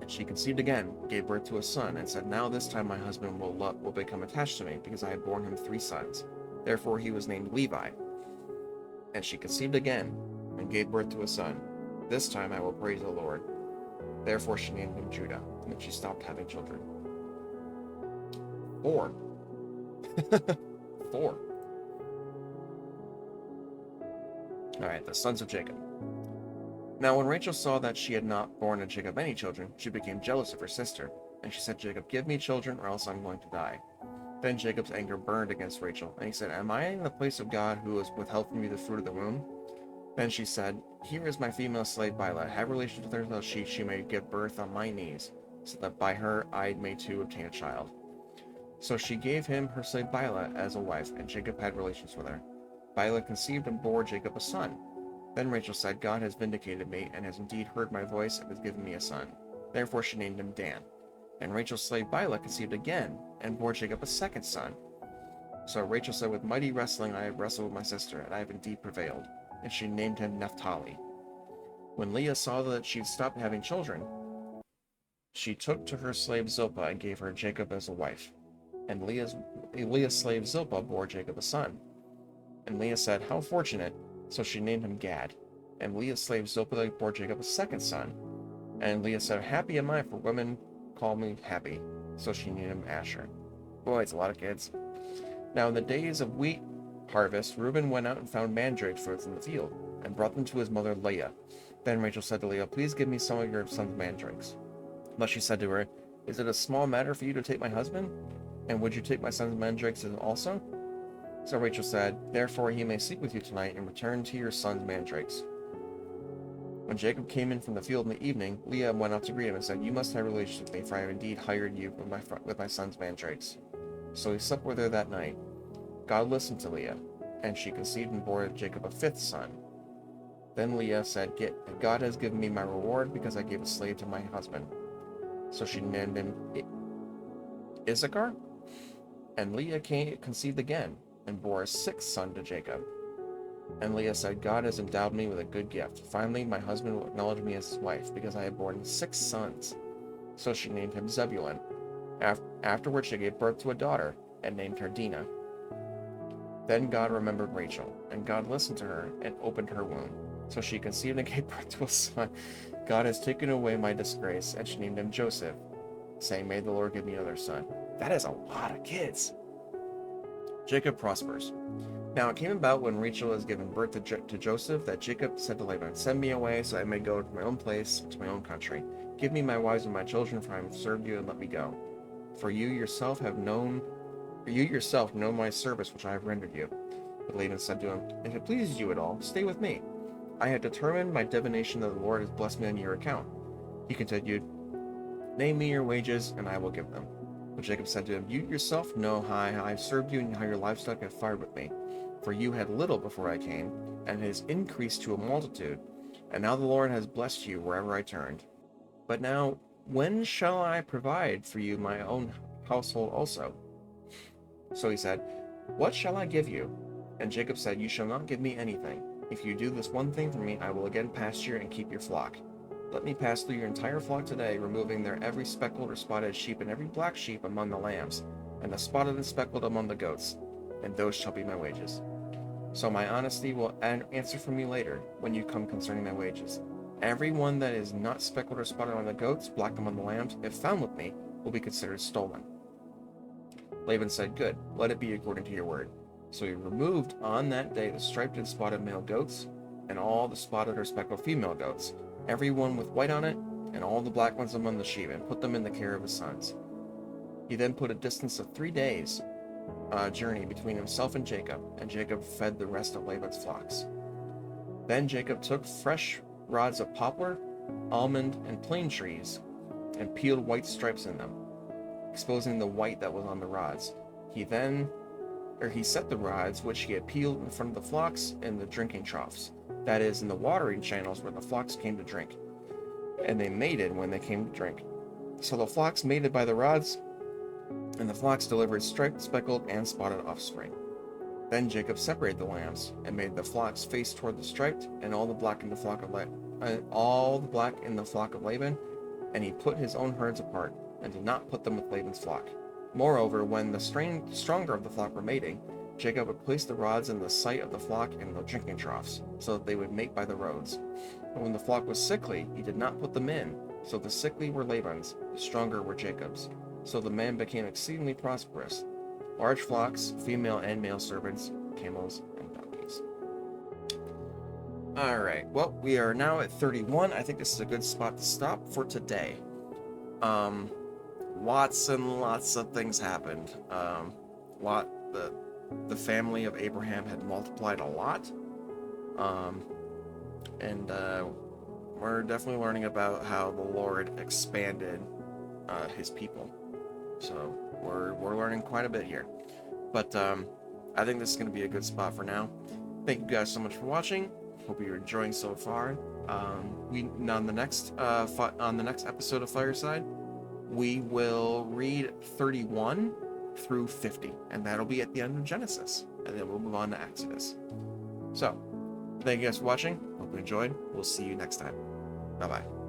And she conceived again, gave birth to a son, and said, now this time my husband will become attached to me, because I have borne him 3 sons. Therefore he was named Levi. And she conceived again, and gave birth to a son. This time I will praise the Lord. Therefore she named him Judah, and then she stopped having children. 4. 4. Alright, the sons of Jacob. Now when Rachel saw that she had not borne to Jacob any children, she became jealous of her sister, and she said, Jacob, give me children, or else I'm going to die. Then Jacob's anger burned against Rachel, and he said, am I in the place of God who has withheld from you the fruit of the womb? Then she said, here is my female slave Bilhah. Have relations with her so she may give birth on my knees, so that by her I may too obtain a child. So she gave him her slave Bilhah as a wife, and Jacob had relations with her. Bilhah conceived and bore Jacob a son. Then Rachel said, God has vindicated me, and has indeed heard my voice, and has given me a son. Therefore she named him Dan. And Rachel's slave Bilhah conceived again, and bore Jacob a second son. So Rachel said, with mighty wrestling I have wrestled with my sister, and I have indeed prevailed. And she named him Naphtali. When Leah saw that she had stopped having children, she took to her slave Zilpah and gave her Jacob as a wife. And Leah's slave Zilpah bore Jacob a son. And Leah said, how fortunate! So she named him Gad. And Leah's slave Zilpah bore Jacob a second son. And Leah said, happy am I, for women call me happy. So she named him Asher. Boy, it's a lot of kids. Now in the days of wheat harvest, Reuben went out and found mandrake fruits in the field, and brought them to his mother Leah. Then Rachel said to Leah, please give me some of your son's mandrakes. But she said to her, is it a small matter for you to take my husband? And would you take my son's mandrakes also? So Rachel said, therefore he may sleep with you tonight, and return to your son's mandrakes. When Jacob came in from the field in the evening, Leah went out to greet him and said, you must have relations with me, for I have indeed hired you with my son's mandrakes. So he slept with her that night. God listened to Leah, and she conceived and bore Jacob a 5th son. Then Leah said, God has given me my reward, because I gave a slave to my husband. So she named him Issachar. And Leah conceived again, and bore a 6th son to Jacob. And Leah said, God has endowed me with a good gift. Finally, my husband will acknowledge me as his wife, because I have borne 6 sons. So she named him Zebulun. Afterward she gave birth to a daughter, and named her Dinah. Then God remembered Rachel, and God listened to her, and opened her womb. So she conceived and gave birth to a son. God has taken away my disgrace, and she named him Joseph, saying, may the Lord give me another son. That is a lot of kids. Jacob prospers. Now it came about when Rachel has given birth to Joseph, that Jacob said to Laban, send me away, so I may go to my own place, to my own country. Give me my wives and my children, for I have served you, and let me go. For you yourself know my service which I have rendered you. But Laban said to him, if it pleases you at all, stay with me. I have determined by divination that the Lord has blessed me on your account. He continued, name me your wages, and I will give them. But Jacob said to him, you yourself know how I have served you, and how your livestock have fared with me. For you had little before I came, and it has increased to a multitude. And now the Lord has blessed you wherever I turned. But now, when shall I provide for you my own household also? So he said, what shall I give you? And Jacob said, you shall not give me anything. If you do this one thing for me, I will again pasture and keep your flock. Let me pass through your entire flock today, removing their every speckled or spotted sheep and every black sheep among the lambs, and the spotted and speckled among the goats, and those shall be my wages. So my honesty will answer for me later, when you come concerning my wages. Every one that is not speckled or spotted among the goats, black among the lambs, if found with me, will be considered stolen. Laban said, good, let it be according to your word. So he removed on that day the striped and spotted male goats, and all the spotted or speckled female goats, every one with white on it, and all the black ones among the sheep, and put them in the care of his sons. He then put a distance of 3 days journey between himself and Jacob fed the rest of Laban's flocks. Then Jacob took fresh rods of poplar, almond, and plane trees, and peeled white stripes in them, exposing the white that was on the rods. He set the rods which he had peeled in front of the flocks in the drinking troughs, that is, in the watering channels where the flocks came to drink, and they mated when they came to drink. So the flocks mated by the rods, and the flocks delivered striped, speckled, and spotted offspring. Then Jacob separated the lambs, and made the flocks face toward the striped, and all the black in the flock of Laban, and he put his own herds apart, and did not put them with Laban's flock. Moreover, when the stronger of the flock were mating, Jacob would place the rods in the sight of the flock in the drinking troughs, so that they would mate by the roads. And when the flock was sickly, he did not put them in, so the sickly were Laban's, the stronger were Jacob's. So the man became exceedingly prosperous. Large flocks, female and male servants, camels, and donkeys. Alright, well, we are now at 31. I think this is a good spot to stop for today. Lots and lots of things happened. The family of Abraham had multiplied a lot. And we're definitely learning about how the Lord expanded his people. So we're learning quite a bit here. But I think this is going to be a good spot for now. Thank you guys so much for watching. Hope you're enjoying so far. On the next episode of Fireside, we will read 31 through 50, and that'll be at the end of Genesis, and then we'll move on to Exodus. So, thank you guys for watching. Hope you enjoyed. We'll see you next time. Bye-bye.